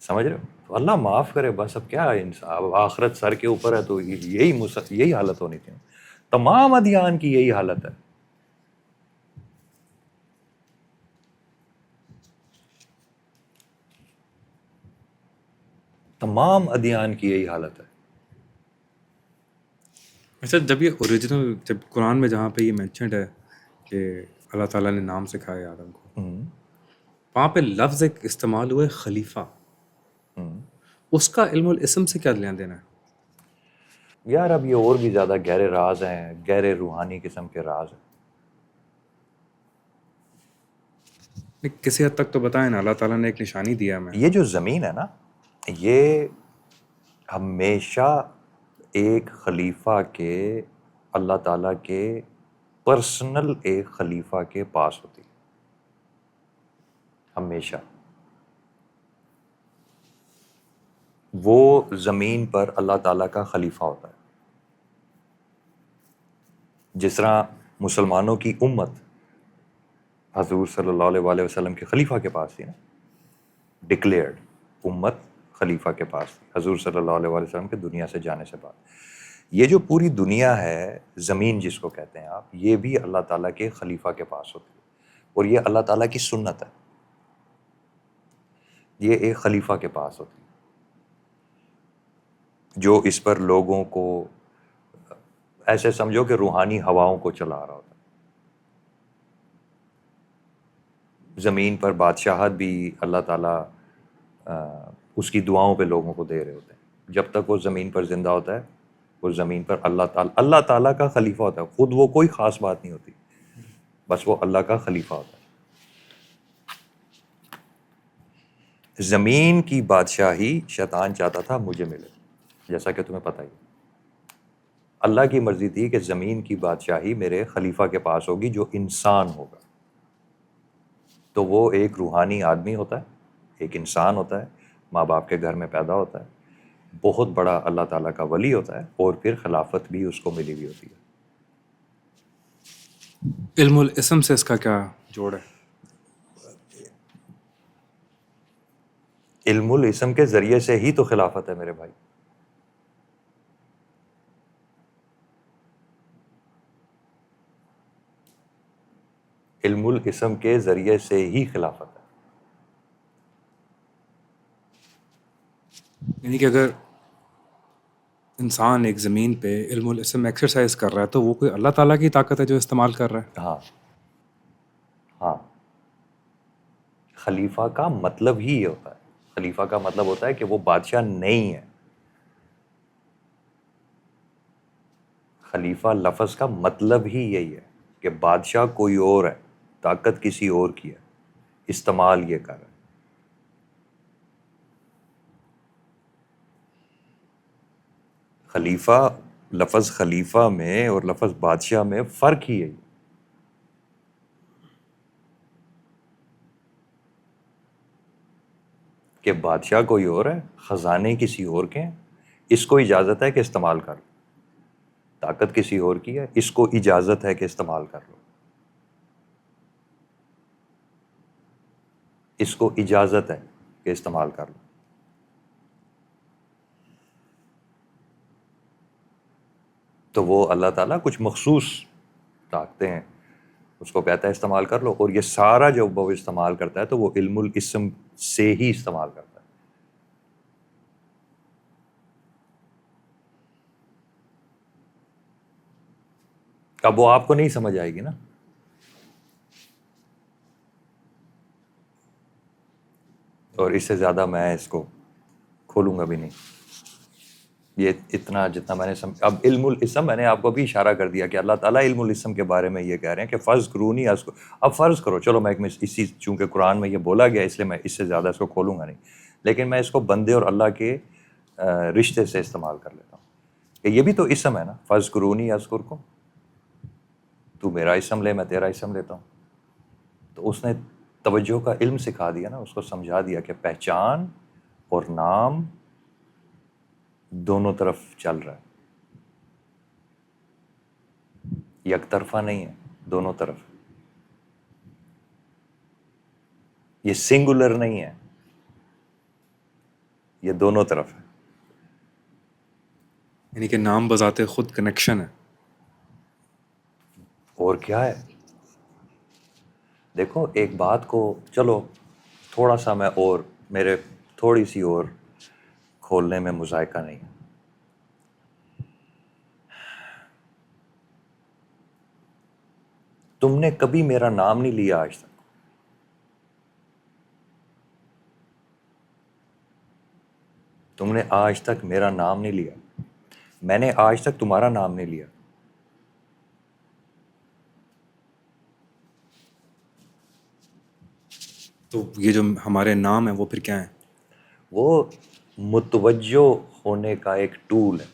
سمجھ رہے ہو؟ تو اللہ معاف کرے بس. اب کیا انصاف, آخرت سر کے اوپر ہے, تو یہی حالت ہونی تھی. تمام ادیان کی یہی حالت ہے. تمام ادیان کی یہی حالت ہے. اچھا, جب یہ اوریجنل, جب قرآن میں جہاں پہ یہ مینشنڈ ہے کہ اللہ تعالیٰ نے نام سکھائے آدم کو, وہاں پہ لفظ ایک استعمال ہوئے خلیفہ, اس کا علم الاسم سے کیا لینا دینا ہے؟ یار اب یہ اور بھی زیادہ گہرے راز ہیں, گہرے روحانی قسم کے راز ہیں. کسی حد تک تو بتائیں نا, اللہ تعالیٰ نے ایک نشانی دیا ہمیں. یہ جو زمین ہے نا, یہ ہمیشہ ایک خلیفہ کے, اللہ تعالیٰ کے پرسنل ایک خلیفہ کے پاس ہوتی ہے ہمیشہ. وہ زمین پر اللہ تعالیٰ کا خلیفہ ہوتا ہے. جس طرح مسلمانوں کی امت حضور صلی اللہ علیہ وسلم کے خلیفہ کے پاس تھی نا, ڈکلیئرڈ امت خلیفہ کے پاس تھی حضور صلی اللہ علیہ وسلم کے دنیا سے جانے سے بعد. یہ جو پوری دنیا ہے, زمین جس کو کہتے ہیں آپ, یہ بھی اللہ تعالیٰ کے خلیفہ کے پاس ہوتی ہے, اور یہ اللہ تعالیٰ کی سنت ہے. یہ ایک خلیفہ کے پاس ہوتی ہے جو اس پر لوگوں کو ایسے سمجھو کہ روحانی ہواؤں کو چلا رہا ہوتا ہے. زمین پر بادشاہت بھی اللہ تعالیٰ اس کی دعاؤں پہ لوگوں کو دے رہے ہوتے ہیں. جب تک وہ زمین پر زندہ ہوتا ہے, وہ زمین پر اللہ تعالیٰ کا خلیفہ ہوتا ہے. خود وہ کوئی خاص بات نہیں ہوتی, بس وہ اللہ کا خلیفہ ہوتا ہے. زمین کی بادشاہی شیطان چاہتا تھا مجھے ملے, جیسا کہ تمہیں پتہ ہی. اللہ کی مرضی تھی کہ زمین کی بادشاہی میرے خلیفہ کے پاس ہوگی جو انسان ہوگا. تو وہ ایک روحانی آدمی ہوتا ہے, ایک انسان ہوتا ہے, ماں باپ کے گھر میں پیدا ہوتا ہے, بہت بڑا اللہ تعالیٰ کا ولی ہوتا ہے, اور پھر خلافت بھی اس کو ملی ہوئی ہوتی ہے. علم الاسم سے اس کا کیا جوڑ ہے؟ علم الاسم کے ذریعے سے ہی تو خلافت ہے میرے بھائی. علم الاسم کے ذریعے سے ہی خلافت ہے. یعنی کہ اگر انسان ایک زمین پہ علم الاسم ایکسرسائز کر رہا ہے تو وہ کوئی اللہ تعالیٰ کی طاقت ہے جو استعمال کر رہا ہے. ہاں ہاں، خلیفہ کا مطلب ہی یہ ہوتا ہے. خلیفہ کا مطلب ہوتا ہے کہ وہ بادشاہ نہیں ہے. خلیفہ لفظ کا مطلب ہی یہی ہے کہ بادشاہ کوئی اور ہے، طاقت کسی اور کی ہے، استعمال یہ کر رہا ہے. خلیفہ، لفظ خلیفہ میں اور لفظ بادشاہ میں فرق ہی یہی ہے کہ بادشاہ کوئی اور ہے، خزانے کسی اور کے ہیں، اس کو اجازت ہے کہ استعمال کر لو. طاقت کسی اور کی ہے، اس کو اجازت ہے کہ استعمال کر لو. اس کو اجازت ہے کہ استعمال کر لو. تو وہ اللہ تعالیٰ کچھ مخصوص طاقتیں ہیں، اس کو کہتا ہے استعمال کر لو. اور یہ سارا جو وہ استعمال کرتا ہے تو وہ علم الاسم سے ہی استعمال کرتا ہے. اب وہ آپ کو نہیں سمجھ آئے گی نا. اور اس سے زیادہ میں اس کو کھولوں گا بھی نہیں. یہ اتنا جتنا میں نے اب علم الاسم میں نے آپ کو بھی اشارہ کر دیا کہ اللہ تعالیٰ علم الاسم کے بارے میں یہ کہہ رہے ہیں کہ فرض کرونی اذکر. اب فرض کرو، چلو میں اسی چونکہ قرآن میں یہ بولا گیا اس لیے میں اس سے زیادہ اس کو کھولوں گا نہیں، لیکن میں اس کو بندے اور اللہ کے رشتے سے استعمال کر لیتا ہوں کہ یہ بھی تو اسم ہے نا. فرض کرونی اذکر کو، تو میرا اسم لے، میں تیرا اسم لیتا ہوں. تو اس نے توجہ کا علم سکھا دیا نا، اس کو سمجھا دیا کہ پہچان اور نام دونوں طرف چل رہا ہے، یک طرفہ نہیں ہے، دونوں طرف. یہ سنگولر نہیں ہے، یہ دونوں طرف ہے. یعنی کہ نام بذات خود کنیکشن ہے. اور کیا ہے؟ دیکھو ایک بات کو، چلو تھوڑا سا میں اور میرے تھوڑی سی اور کھولنے میں مذائقہ نہیں ہے. تم نے کبھی میرا نام نہیں لیا آج تک. تم نے آج تک میرا نام نہیں لیا، میں نے آج تک تمہارا نام نہیں لیا. تو یہ جو ہمارے نام ہیں وہ پھر کیا ہیں؟ وہ متوجہ ہونے کا ایک ٹول ہے.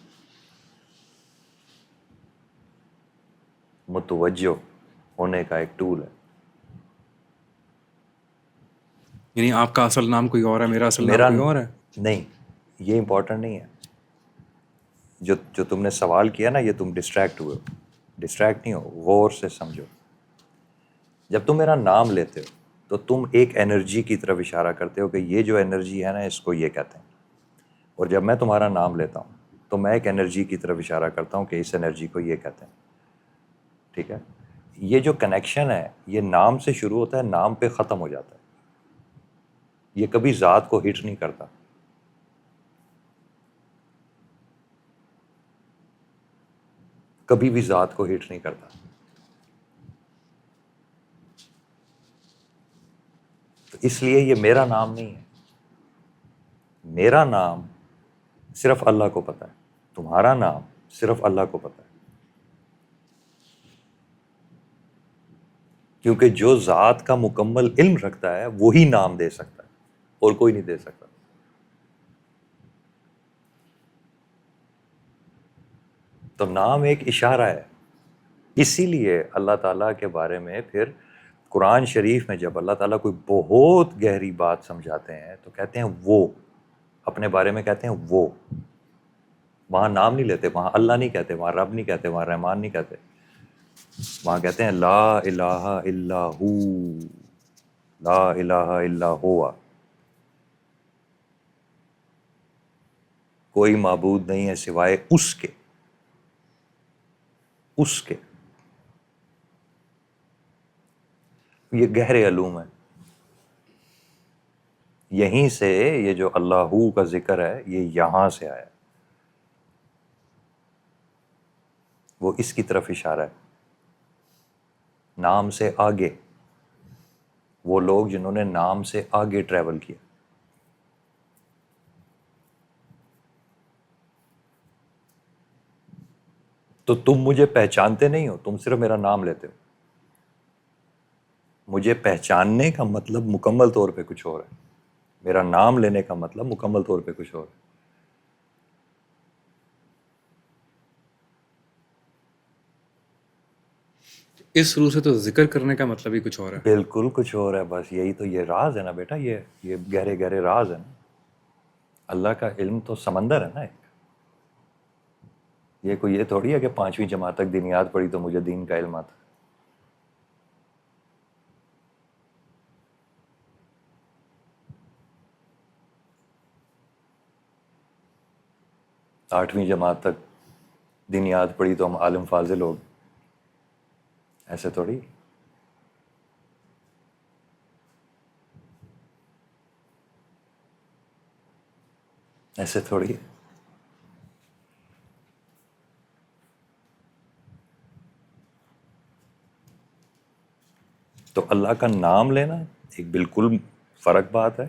متوجہ ہونے کا ایک ٹول ہے. یعنی آپ کا اصل نام کوئی اور ہے، میرا اصل نام میرا کوئی اور ہے. نہیں، یہ امپورٹنٹ نہیں ہے. جو تم نے سوال کیا نا، یہ تم ڈسٹریکٹ ہوئے ہو. ڈسٹریکٹ نہیں ہو، غور سے سمجھو. جب تم میرا نام لیتے ہو تو تم ایک انرجی کی طرف اشارہ کرتے ہو کہ یہ جو انرجی ہے نا اس کو یہ کہتے ہیں. اور جب میں تمہارا نام لیتا ہوں تو میں ایک انرجی کی طرف اشارہ کرتا ہوں کہ اس انرجی کو یہ کہتے ہیں. ٹھیک ہے؟ یہ جو کنیکشن ہے یہ نام سے شروع ہوتا ہے، نام پہ ختم ہو جاتا ہے. یہ کبھی ذات کو ہٹ نہیں کرتا. کبھی بھی ذات کو ہٹ نہیں کرتا. تو اس لیے یہ میرا نام نہیں ہے. میرا نام صرف اللہ کو پتہ ہے، تمہارا نام صرف اللہ کو پتہ ہے. کیونکہ جو ذات کا مکمل علم رکھتا ہے وہی نام دے سکتا ہے، اور کوئی نہیں دے سکتا. تو نام ایک اشارہ ہے. اسی لیے اللہ تعالیٰ کے بارے میں پھر قرآن شریف میں جب اللہ تعالیٰ کوئی بہت گہری بات سمجھاتے ہیں تو کہتے ہیں وہ، اپنے بارے میں کہتے ہیں وہ. وہاں نام نہیں لیتے، وہاں اللہ نہیں کہتے، وہاں رب نہیں کہتے، وہاں رحمان نہیں کہتے. وہاں کہتے ہیں لا الہ الا ہو، لا الہ الا ہوا. کوئی معبود نہیں ہے سوائے اس کے. اس کے. یہ گہرے علوم ہیں. یہیں سے یہ جو اللہ کا ذکر ہے یہ یہاں سے آیا. وہ اس کی طرف اشارہ ہے. نام سے آگے، وہ لوگ جنہوں نے نام سے آگے ٹریول کیا. تو تم مجھے پہچانتے نہیں ہو، تم صرف میرا نام لیتے ہو. مجھے پہچاننے کا مطلب مکمل طور پہ کچھ اور ہے، میرا نام لینے کا مطلب مکمل طور پہ کچھ اور ہے. اس روح سے تو ذکر کرنے کا مطلب ہی کچھ اور ہے. بالکل کچھ اور ہے. بس یہی تو یہ راز ہے نا بیٹا، یہ گہرے گہرے راز ہے نا. اللہ کا علم تو سمندر ہے نا ایک. یہ کوئی یہ تھوڑی ہے کہ 5ویں جماعت تک دینیات پڑھی تو مجھے دین کا علم آتا. 8ویں جماعت تک دینیات پڑھی تو ہم عالم فاضل ہو گئے. ایسے تھوڑی. ایسے تھوڑی. تو اللہ کا نام لینا ایک بالکل فرق بات ہے،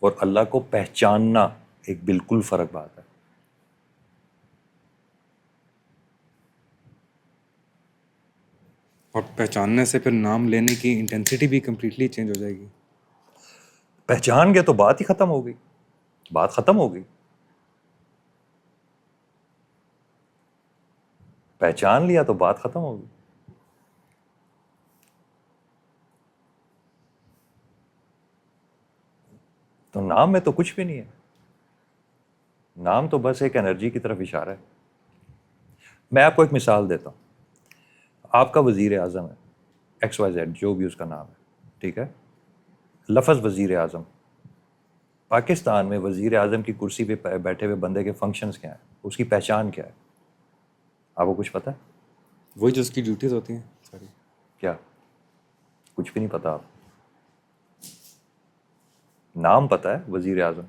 اور اللہ کو پہچاننا ایک بالکل فرق بات ہے. اور پہچاننے سے پھر نام لینے کی انٹینسٹی بھی کمپلیٹلی چینج ہو جائے گی. پہچان گئے تو بات ہی ختم ہو گئی. بات ختم ہو گئی. پہچان لیا تو بات ختم ہو گئی. تو نام میں تو کچھ بھی نہیں ہے. نام تو بس ایک انرجی کی طرف اشارہ ہے. میں آپ کو ایک مثال دیتا ہوں. آپ کا وزیر اعظم ہے XYZ، جو بھی اس کا نام ہے، ٹھیک ہے. لفظ وزیر اعظم. پاکستان میں وزیر اعظم کی کرسی پہ بیٹھے ہوئے بندے کے فنکشنز کیا ہیں، اس کی پہچان کیا ہے؟ آپ کو کچھ پتہ ہے؟ وہی جو اس کی ڈیوٹیز ہوتی ہیں ساری. کیا؟ کچھ بھی نہیں پتا. آپ نام پتہ ہے وزیر اعظم،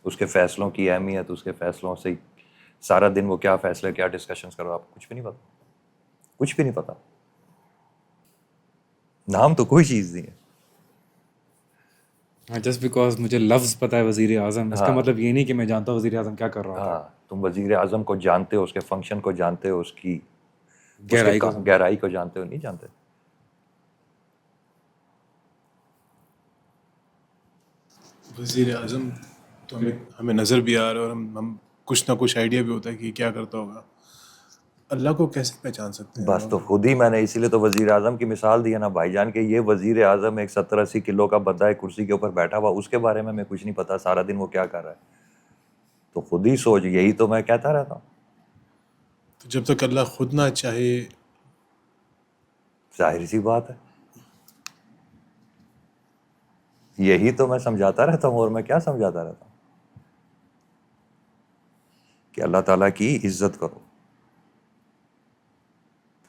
اس کے فیصلوں کی اہمیت، اس کے فیصلوں سے سارا دن وہ کیا فیصلے کیا ڈسکشنز کرو، آپ کو کچھ بھی نہیں پتا. کچھ بھی نہیں پتا. نام تو کوئی چیز نہیں ہے. ہاں، جسٹ بیکاز مجھے لفظ پتہ ہے وزیر اعظم، اس کا مطلب یہ نہیں کہ میں جانتا ہوں وزیر اعظم کیا کر رہا ہوتا ہے. ہاں، تم وزیر اعظم کو جانتے ہو، اس کے فنکشن کو جانتے ہو، اس کی گہرائی کو گہرائی کو جانتے ہو؟ نہیں جانتے. وزیر اعظم تو ہمیں نظر بھی آ رہا ہے، اور ہم کچھ نہ کچھ آئیڈیا بھی ہوتا ہے کہ کیا کرتا ہوگا. اللہ کو کیسے پہچان سکتے ہیں؟ بس تو خود ہی میں نے اسی لیے تو وزیر اعظم کی مثال دی ہے نا بھائی جان، کہ یہ وزیر اعظم ایک 70-80 کلو کا بندہ ہے کرسی کے اوپر بیٹھا ہوا، اس کے بارے میں کچھ نہیں پتا سارا دن وہ کیا کر رہا ہے. تو خود ہی سوچ. یہی تو میں کہتا رہتا ہوں. تو جب تک اللہ خود نہ چاہے. ظاہر سی بات ہے. یہی تو میں سمجھاتا رہتا ہوں. اور میں کیا سمجھاتا رہتا ہوں؟ کہ اللہ تعالیٰ کی عزت کرو،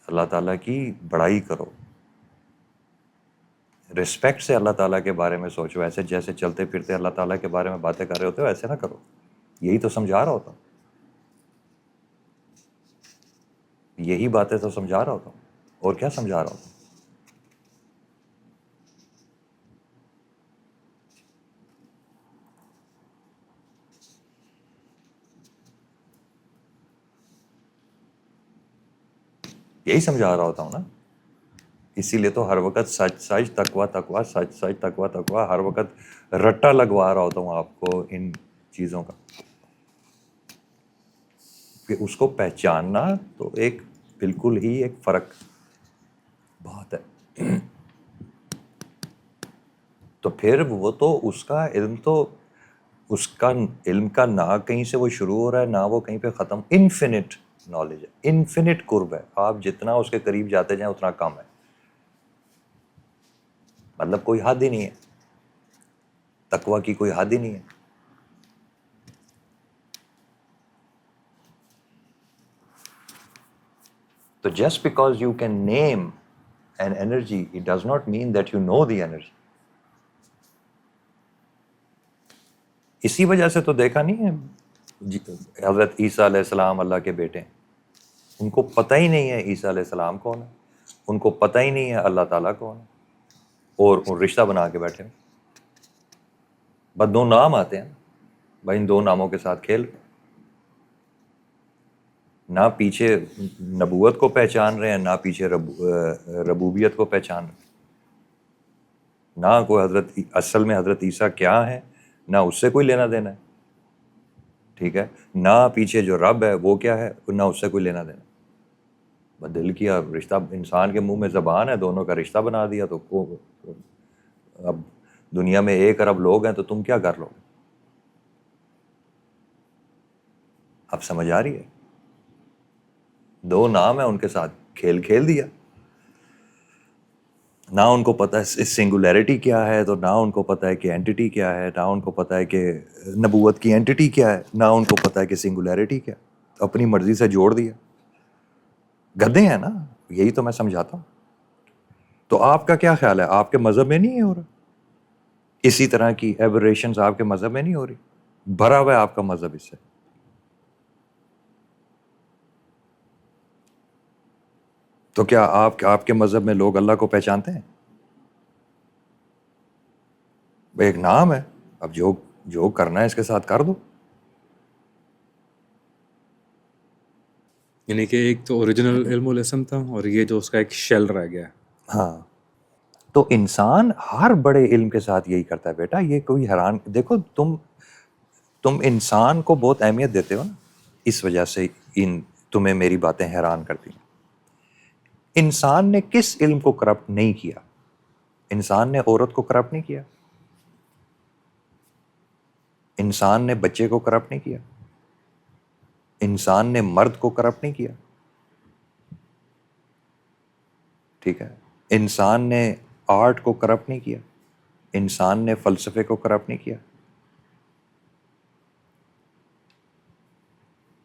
اللہ تعالیٰ کی بڑائی کرو، رسپیکٹ سے اللہ تعالیٰ کے بارے میں سوچو. ایسے جیسے چلتے پھرتے اللہ تعالیٰ کے بارے میں باتیں کر رہے ہوتے ہو ایسے نہ کرو. یہی تو سمجھا رہا ہوتا ہوں. یہی باتیں تو سمجھا رہا ہوتا ہوں. اور کیا سمجھا رہا ہوتا ہوں؟ یہی سمجھا رہا ہوتا ہوں نا. اسی لیے تو ہر وقت سچ سچ تقویٰ تقویٰ، سچ سچ تقویٰ تقویٰ، ہر وقت رٹا لگوا رہا ہوتا ہوں آپ کو ان چیزوں کا. کہ اس کو پہچاننا تو ایک بالکل ہی ایک فرق بات ہے. تو پھر وہ تو اس کا علم تو اس کا علم کا نہ کہیں سے وہ شروع ہو رہا ہے نہ وہ کہیں پہ ختم. انفینٹ نالج ہے، انفینٹ قرب ہے. آپ جتنا اس کے قریب جاتے جائیں اتنا کم ہے. مطلب کوئی حد ہی نہیں ہے. تقویٰ کی کوئی حد ہی نہیں ہے. تو تو just because you can name an energy, it does not mean that you know the energy. اسی وجہ سے تو دیکھا نہیں ہے حضرت عیسیٰ علیہ السلام اللہ کے بیٹے ہیں، ان کو پتہ ہی نہیں ہے عیسیٰ علیہ السلام کون ہے، ان کو پتہ ہی نہیں ہے اللہ تعالیٰ کون ہے، اور وہ رشتہ بنا کے بیٹھے ہیں. بس 2 نام آتے ہیں بھائی، ان 2 ناموں کے ساتھ کھیل، نہ پیچھے نبوت کو پہچان رہے ہیں، نہ پیچھے ربوبیت کو پہچان رہے ہیں، نہ کوئی حضرت اصل میں حضرت عیسیٰ کیا ہے، نہ اس سے کوئی لینا دینا ہے، ٹھیک ہے، نہ پیچھے جو رب ہے وہ کیا ہے، نہ اس سے کوئی لینا دینا. بس دل کیا رشتہ، انسان کے منہ میں زبان ہے، دونوں کا رشتہ بنا دیا. تو اب دنیا میں 1 ارب لوگ ہیں تو تم کیا کر لو گے؟ اب سمجھ آ رہی ہے؟ 2 نام ہیں، ان کے ساتھ کھیل دیا. نہ ان کو پتہ ہے سنگولیرٹی کیا ہے، تو نہ ان کو پتہ ہے کہ اینٹیٹی کیا ہے، نہ ان کو پتہ ہے کہ نبوت کی اینٹیٹی کیا ہے، نہ ان کو پتہ ہے کہ سنگولیرٹی کیا ہے. اپنی مرضی سے جوڑ دیا. گدھے ہیں نا، یہی تو میں سمجھاتا ہوں. تو آپ کا کیا خیال ہے، آپ کے مذہب میں نہیں ہو رہا؟ اسی طرح کی ایبریشنز آپ کے مذہب میں نہیں ہو رہی؟ بھرا ہوا ہے آپ کا مذہب اس سے. تو کیا آپ کے مذہب میں لوگ اللہ کو پہچانتے ہیں؟ ایک نام ہے، اب جو کرنا ہے اس کے ساتھ کر دو. یعنی کہ ایک تو اوریجنل علم الاسم تھا، اور یہ جو اس کا ایک شیل رہ گیا. ہاں، تو انسان ہر بڑے علم کے ساتھ یہی کرتا ہے بیٹا. یہ کوئی حیران، دیکھو تم انسان کو بہت اہمیت دیتے ہو نا، اس وجہ سے تمہیں میری باتیں حیران کرتی ہیں. انسان نے کس علم کو کرپٹ نہیں کیا؟ انسان نے عورت کو کرپٹ نہیں کیا، انسان نے بچے کو کرپٹ نہیں کیا، انسان نے مرد کو کرپٹ نہیں کیا، ٹھیک ہے، انسان نے آرٹ کو کرپٹ نہیں کیا، انسان نے فلسفے کو کرپٹ نہیں کیا،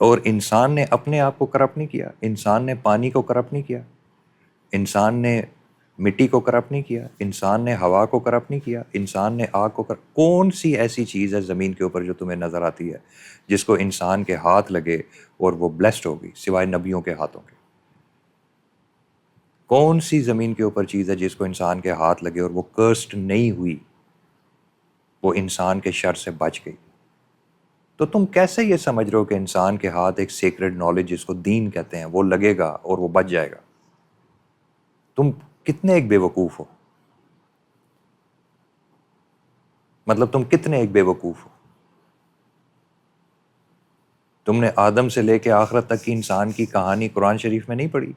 اور انسان نے اپنے آپ کو کرپٹ نہیں کیا. انسان نے پانی کو کرپٹ نہیں کیا، انسان نے مٹی کو کرپٹ نہیں کیا، انسان نے ہوا کو کرپٹ نہیں کیا، انسان نے آگ کو کون سی ایسی چیز ہے زمین کے اوپر جو تمہیں نظر آتی ہے جس کو انسان کے ہاتھ لگے اور وہ بلیسڈ ہوگی سوائے نبیوں کے ہاتھوں کے؟ کون سی زمین کے اوپر چیز ہے جس کو انسان کے ہاتھ لگے اور وہ کرسڈ نہیں ہوئی، وہ انسان کے شر سے بچ گئی؟ تو تم کیسے یہ سمجھ رہے ہو کہ انسان کے ہاتھ ایک سیکرڈ نالج جس کو دین کہتے ہیں وہ لگے گا اور وہ بچ جائے گا؟ تم کتنے ایک بے وقوف ہو، مطلب تم کتنے ایک بے وقوف ہو. تم نے آدم سے لے کے آخرت تک کی انسان کی کہانی قرآن شریف میں نہیں پڑھی؟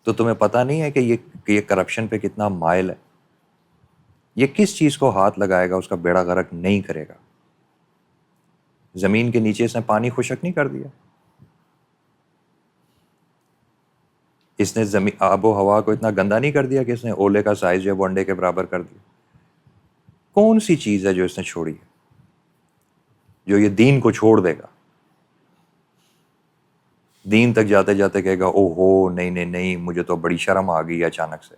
تو تمہیں پتہ نہیں ہے کہ یہ کرپشن پہ کتنا مائل ہے؟ یہ کس چیز کو ہاتھ لگائے گا اس کا بیڑا غرق نہیں کرے گا. زمین کے نیچے اس نے پانی خشک نہیں کر دیا، اس نے آب و ہوا کو اتنا گندا نہیں کر دیا کہ اس نے اولے کا سائز جو ہے وہ انڈے کے برابر کر دیا. کون سی چیز ہے جو اس نے چھوڑی ہے جو یہ دین کو چھوڑ دے گا؟ دین تک جاتے جاتے کہے گا او ہو نہیں نہیں نہیں، مجھے تو بڑی شرم آ گئی اچانک سے.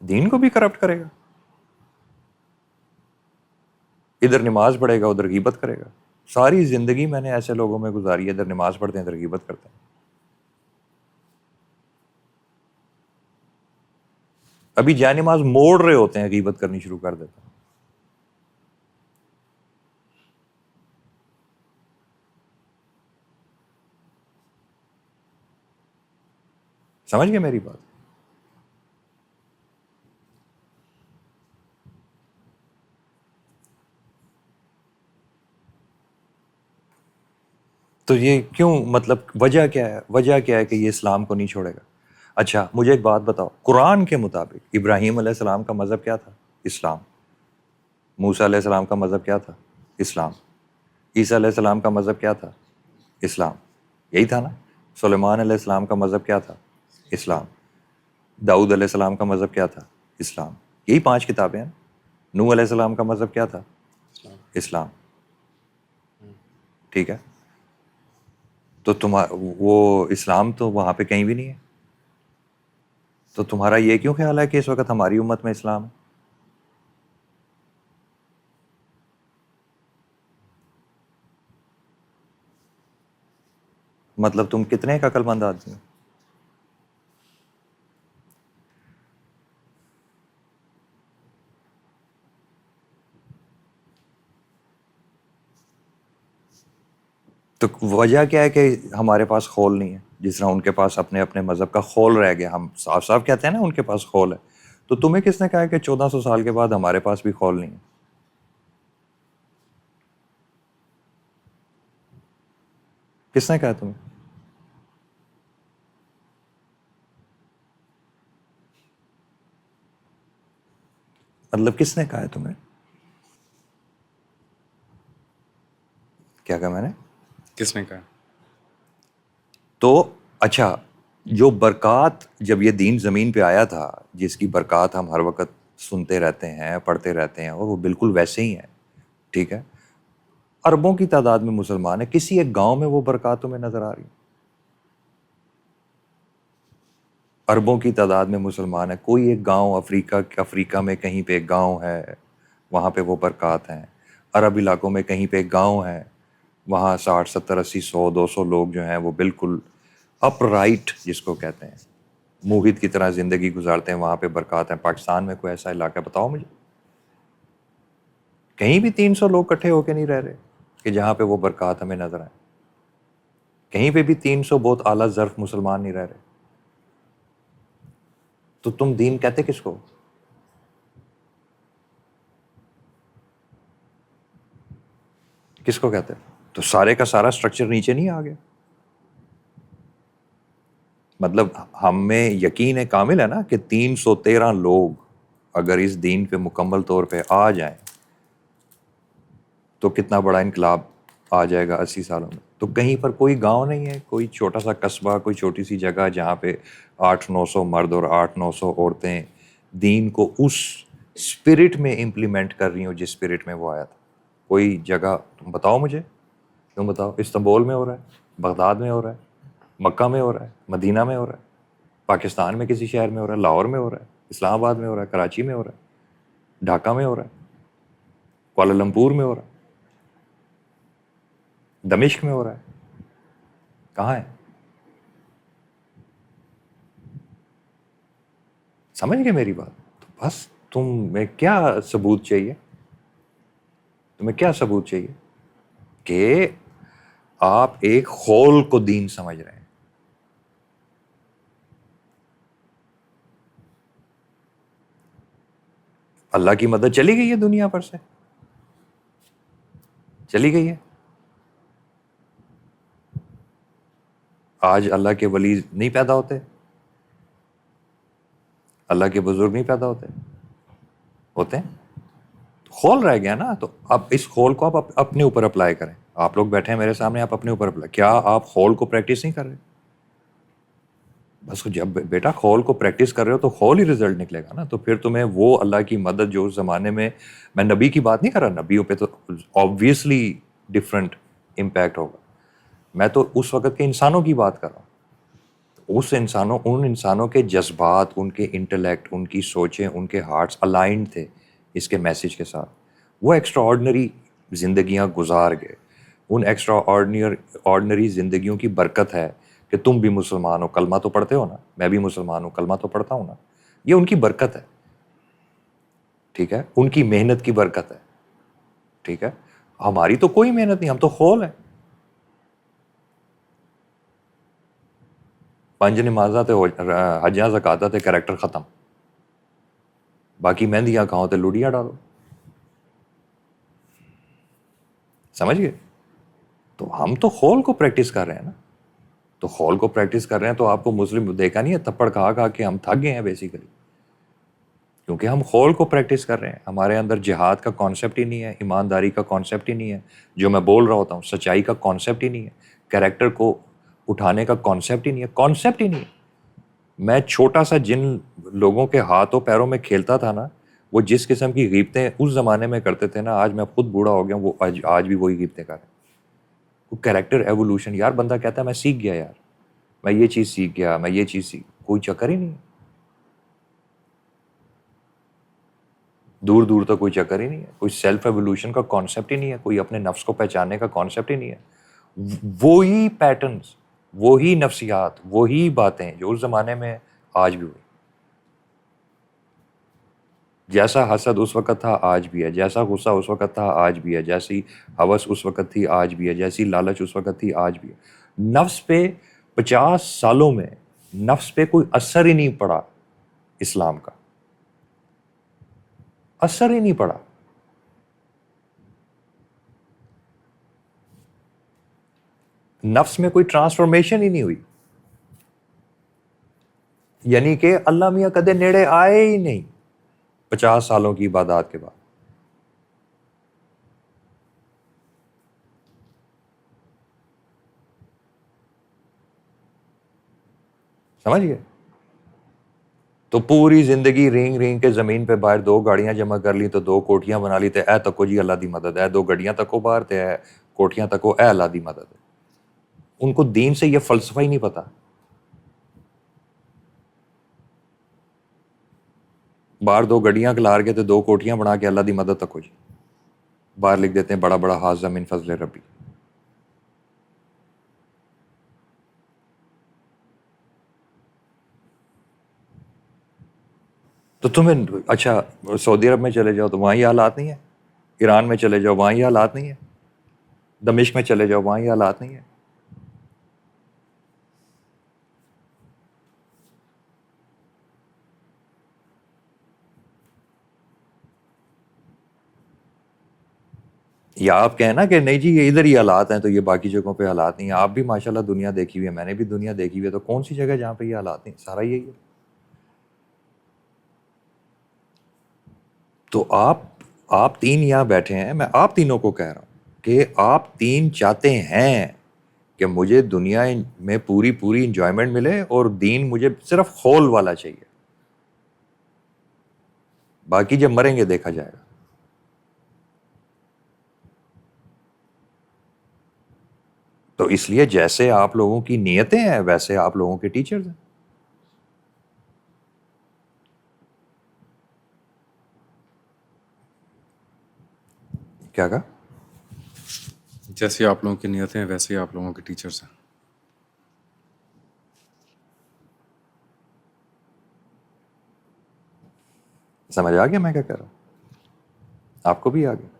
دین کو بھی کرپٹ کرے گا، ادھر نماز پڑھے گا ادھر غیبت کرے گا. ساری زندگی میں نے ایسے لوگوں میں گزاری ہے، ادھر نماز پڑھتے ہیں ادھر غیبت کرتے ہیں. ابھی جائے نماز موڑ رہے ہوتے ہیں غیبت کرنی شروع کر دیتے ہیں. سمجھ گئے میری بات؟ تو یہ کیوں، مطلب وجہ کیا ہے؟ وجہ کیا ہے کہ یہ اسلام کو نہیں چھوڑے گا؟ اچھا مجھے ایک بات بتاؤ، قرآن کے مطابق ابراہیم علیہ السلام کا مذہب کیا تھا؟ اسلام. موسیٰ علیہ السلام کا مذہب کیا تھا؟ اسلام. عیسیٰ علیہ السلام کا مذہب کیا تھا؟ اسلام. یہی تھا نا؟ سلیمان علیہ السلام کا مذہب کیا تھا؟ اسلام. داؤد علیہ السلام کا مذہب کیا تھا؟ اسلام. یہی 5 کتابیں ہیں. نوح علیہ السلام کا مذہب کیا تھا؟ اسلام. ٹھیک ہے. تو وہ اسلام تو وہاں پہ کہیں بھی نہیں ہے. تو تمہارا یہ کیوں خیال ہے کہ اس وقت ہماری امت میں اسلام ہے؟ مطلب تم کتنے ایک عقل مند آدمی ہو؟ تو وجہ کیا ہے کہ ہمارے پاس خول نہیں ہے؟ جس طرح ان کے پاس اپنے اپنے مذہب کا خول رہ گیا. ہم صاف صاف کہتے ہیں نا ان کے پاس خول ہے. تو تمہیں کس نے کہا ہے کہ 1400 سال کے بعد ہمارے پاس بھی خول نہیں ہے؟ کس نے کہا تمہیں؟ مطلب کس نے کہا ہے تمہیں؟ کیا کہا میں نے؟ کس نے کہا؟ تو اچھا، جو برکات جب یہ دین زمین پہ آیا تھا، جس کی برکات ہم ہر وقت سنتے رہتے ہیں، پڑھتے رہتے ہیں، اور وہ بالکل ویسے ہی ہیں، ٹھیک ہے؟ اربوں کی تعداد میں مسلمان ہیں. کسی ایک گاؤں میں وہ برکات تمہیں نظر آ رہی؟ اربوں کی تعداد میں مسلمان ہیں، کوئی ایک گاؤں افریقہ میں کہیں پہ ایک گاؤں ہے، وہاں پہ وہ برکات ہیں. عرب علاقوں میں کہیں پہ ایک گاؤں ہے، وہاں 60 70 80 100 200 لوگ جو ہیں وہ بالکل اپ رائٹ جس کو کہتے ہیں موحد کی طرح زندگی گزارتے ہیں، وہاں پہ برکات ہیں. پاکستان میں کوئی ایسا علاقہ بتاؤ مجھے، کہیں بھی 300 لوگ اکٹھے ہو کے نہیں رہ رہے کہ جہاں پہ وہ برکات ہمیں نظر آئیں. کہیں پہ بھی 300 بہت اعلیٰ ظرف مسلمان نہیں رہ رہے. تو تم دین کہتے کس کو؟ کس کو کہتے؟ تو سارے کا سارا سٹرکچر نیچے نہیں آ گیا؟ مطلب ہم میں یقین کامل ہے نا کہ 313 لوگ اگر اس دین پہ مکمل طور پہ آ جائیں تو کتنا بڑا انقلاب آ جائے گا 80 سالوں میں. تو کہیں پر کوئی گاؤں نہیں ہے، کوئی چھوٹا سا قصبہ، کوئی چھوٹی سی جگہ جہاں پہ 800-900 مرد اور 800-900 عورتیں دین کو اس اسپرٹ میں امپلیمنٹ کر رہی ہوں جس اسپرٹ میں وہ آیا تھا. کوئی جگہ تم بتاؤ مجھے، تم بتاؤ. استنبول میں ہو رہا ہے، بغداد میں ہو رہا ہے، مکہ میں ہو رہا ہے، مدینہ میں ہو رہا ہے، پاکستان میں کسی شہر میں ہو رہا ہے، لاہور میں ہو رہا ہے، اسلام آباد میں ہو رہا ہے، کراچی میں ہو رہا ہے، ڈھاکہ میں ہو رہا ہے، کوالالمپور میں ہو رہا ہے، دمشق میں ہو رہا ہے. کہاں ہے؟ سمجھ گئے میری بات؟ تو بس تمہیں کیا ثبوت چاہیے؟ تمہیں کیا ثبوت چاہیے کہ آپ ایک خول کو دین سمجھ رہے ہیں؟ اللہ کی مدد چلی گئی ہے دنیا پر سے، چلی گئی ہے. آج اللہ کے ولی نہیں پیدا ہوتے، اللہ کے بزرگ نہیں پیدا ہوتے ہیں. خول رہ گیا نا. تو اب اس خول کو آپ اپنے اوپر اپلائی کریں. آپ لوگ بیٹھے ہیں میرے سامنے، آپ اپنے اوپر اپلائی. کیا آپ خول کو پریکٹس نہیں کر رہے؟ بس جب بیٹا خول کو پریکٹس کر رہے ہو تو خول ہی رزلٹ نکلے گا نا. تو پھر تمہیں وہ اللہ کی مدد جو اس زمانے میں نبی کی بات نہیں کر رہا، نبیوں پہ تو آبویسلی ڈفرینٹ امپیکٹ ہوگا. میں تو اس وقت کے انسانوں کی بات کر رہا ہوں. ان انسانوں کے جذبات، ان کے انٹلیکٹ، ان کی سوچیں، ان کے ہارٹس الائنڈ تھے اس کے میسج کے ساتھ. وہ ایکسٹرا آرڈنری زندگیاں گزار گئے. ان ایکسٹرا آرڈنری زندگیوں کی برکت ہے کہ تم بھی مسلمان ہو، کلمہ تو پڑھتے ہو نا، میں بھی مسلمان ہوں، کلمہ تو پڑھتا ہوں نا. یہ ان کی برکت ہے، ٹھیک ہے، ان کی محنت کی برکت ہے، ٹھیک ہے. ہماری تو کوئی محنت نہیں، ہم تو خول ہیں. 5 نمازاں تے حجاں زکاتاں تے کریکٹر ختم، باقی مہندیاں کھاؤ تے لوڈیاں ڈالو. سمجھ گئے؟ تو ہم تو خول کو پریکٹس کر رہے ہیں نا. تو خول کو پریکٹس کر رہے ہیں تو آپ کو مسلم دیکھا نہیں ہے تھپڑ کھا کھا کے ہم تھک گئے ہیں بیسیکلی، کیونکہ ہم خول کو پریکٹس کر رہے ہیں. ہمارے اندر جہاد کا کانسیپٹ ہی نہیں ہے، ایمانداری کا کانسیپٹ ہی نہیں ہے، جو میں بول رہا ہوتا ہوں سچائی کا کانسیپٹ ہی نہیں ہے، کریکٹر کو اٹھانے کا کانسیپٹ ہی نہیں ہے، کانسیپٹ ہی نہیں ہے. میں چھوٹا سا جن لوگوں کے ہاتھوں پیروں میں کھیلتا تھا نا، وہ جس قسم کی غیبتیں اس زمانے میں کرتے تھے نا، آج میں خود بوڑھا ہو گیا ہوں، وہ آج بھی وہی غیبتیں کر رہے ہیں. کوئی کریکٹر ایوولوشن. یار بندہ کہتا ہے میں سیکھ گیا یار, میں یہ چیز سیکھ گیا, میں یہ چیز سیکھ, کوئی چکر ہی نہیں ہے. دور دور تک کوئی چکر ہی نہیں ہے. کوئی سیلف ایوولوشن کا کانسیپٹ ہی نہیں ہے, کوئی اپنے نفس کو پہچاننے کا کانسیپٹ ہی نہیں ہے. وہی پیٹرنز, وہی نفسیات, وہی باتیں جو اس زمانے میں آج بھی ہوئی. جیسا حسد اس وقت تھا آج بھی ہے, جیسا غصہ اس وقت تھا آج بھی ہے, جیسی ہوس اس وقت تھی آج بھی ہے, جیسی لالچ اس وقت تھی آج بھی ہے. نفس پہ 50 سالوں میں نفس پہ کوئی اثر ہی نہیں پڑا اسلام کا, اثر ہی نہیں پڑا. نفس میں کوئی ٹرانسفارمیشن ہی نہیں ہوئی. یعنی کہ اللہ میاں کدے نیڑے آئے ہی نہیں 50 سالوں کی عبادات کے بعد. سمجھ گئے؟ تو پوری زندگی رینگ رینگ کے زمین پہ باہر 2 گاڑیاں جمع کر لی تو 2 کوٹھیاں بنا لی, تے اے تکو جی اللہ دی مدد ہے, 2 گڈیاں تکو باہر تے اے کوٹھیاں تکو اے اللہ دی مدد ہے. ان کو دین سے یہ فلسفہ ہی نہیں پتا. باہر 2 گڈیاں کلار کے تے 2 کوٹھیاں بنا کے اللہ دی مدد تکو جی, باہر لکھ دیتے ہیں بڑا بڑا حاضہ من فضل ربی. تو تمہیں اچھا سعودی عرب میں چلے جاؤ تو وہاں یہ حالات نہیں ہے, ایران میں چلے جاؤ وہاں یہ حالات نہیں ہے, دمشق میں چلے جاؤ وہاں یہ حالات نہیں ہے. یا آپ کہیں نا کہ نہیں جی یہ ادھر ہی حالات ہیں تو یہ باقی جگہوں پہ حالات نہیں ہیں. آپ بھی ماشاءاللہ دنیا دیکھی ہوئی ہے, میں نے بھی دنیا دیکھی ہوئی ہے, تو کون سی جگہ جہاں پہ یہ حالات نہیں, سارا یہی ہے. تو آپ 3 یہاں بیٹھے ہیں, میں آپ تینوں کو کہہ رہا ہوں کہ آپ 3 چاہتے ہیں کہ مجھے دنیا میں پوری انجوائمنٹ ملے اور دین مجھے صرف خول والا چاہیے, باقی جب مریں گے دیکھا جائے گا. تو اس لیے جیسے آپ لوگوں کی نیتیں ہیں ویسے آپ لوگوں کے ٹیچرز ہیں. کیا کہا؟ جیسے آپ لوگوں کی نیتیں ہیں ویسے ہی آپ لوگوں کے ٹیچرز ہیں. سمجھ آ گیا میں کیا کہہ رہا ہوں؟ آپ کو بھی آ گیا؟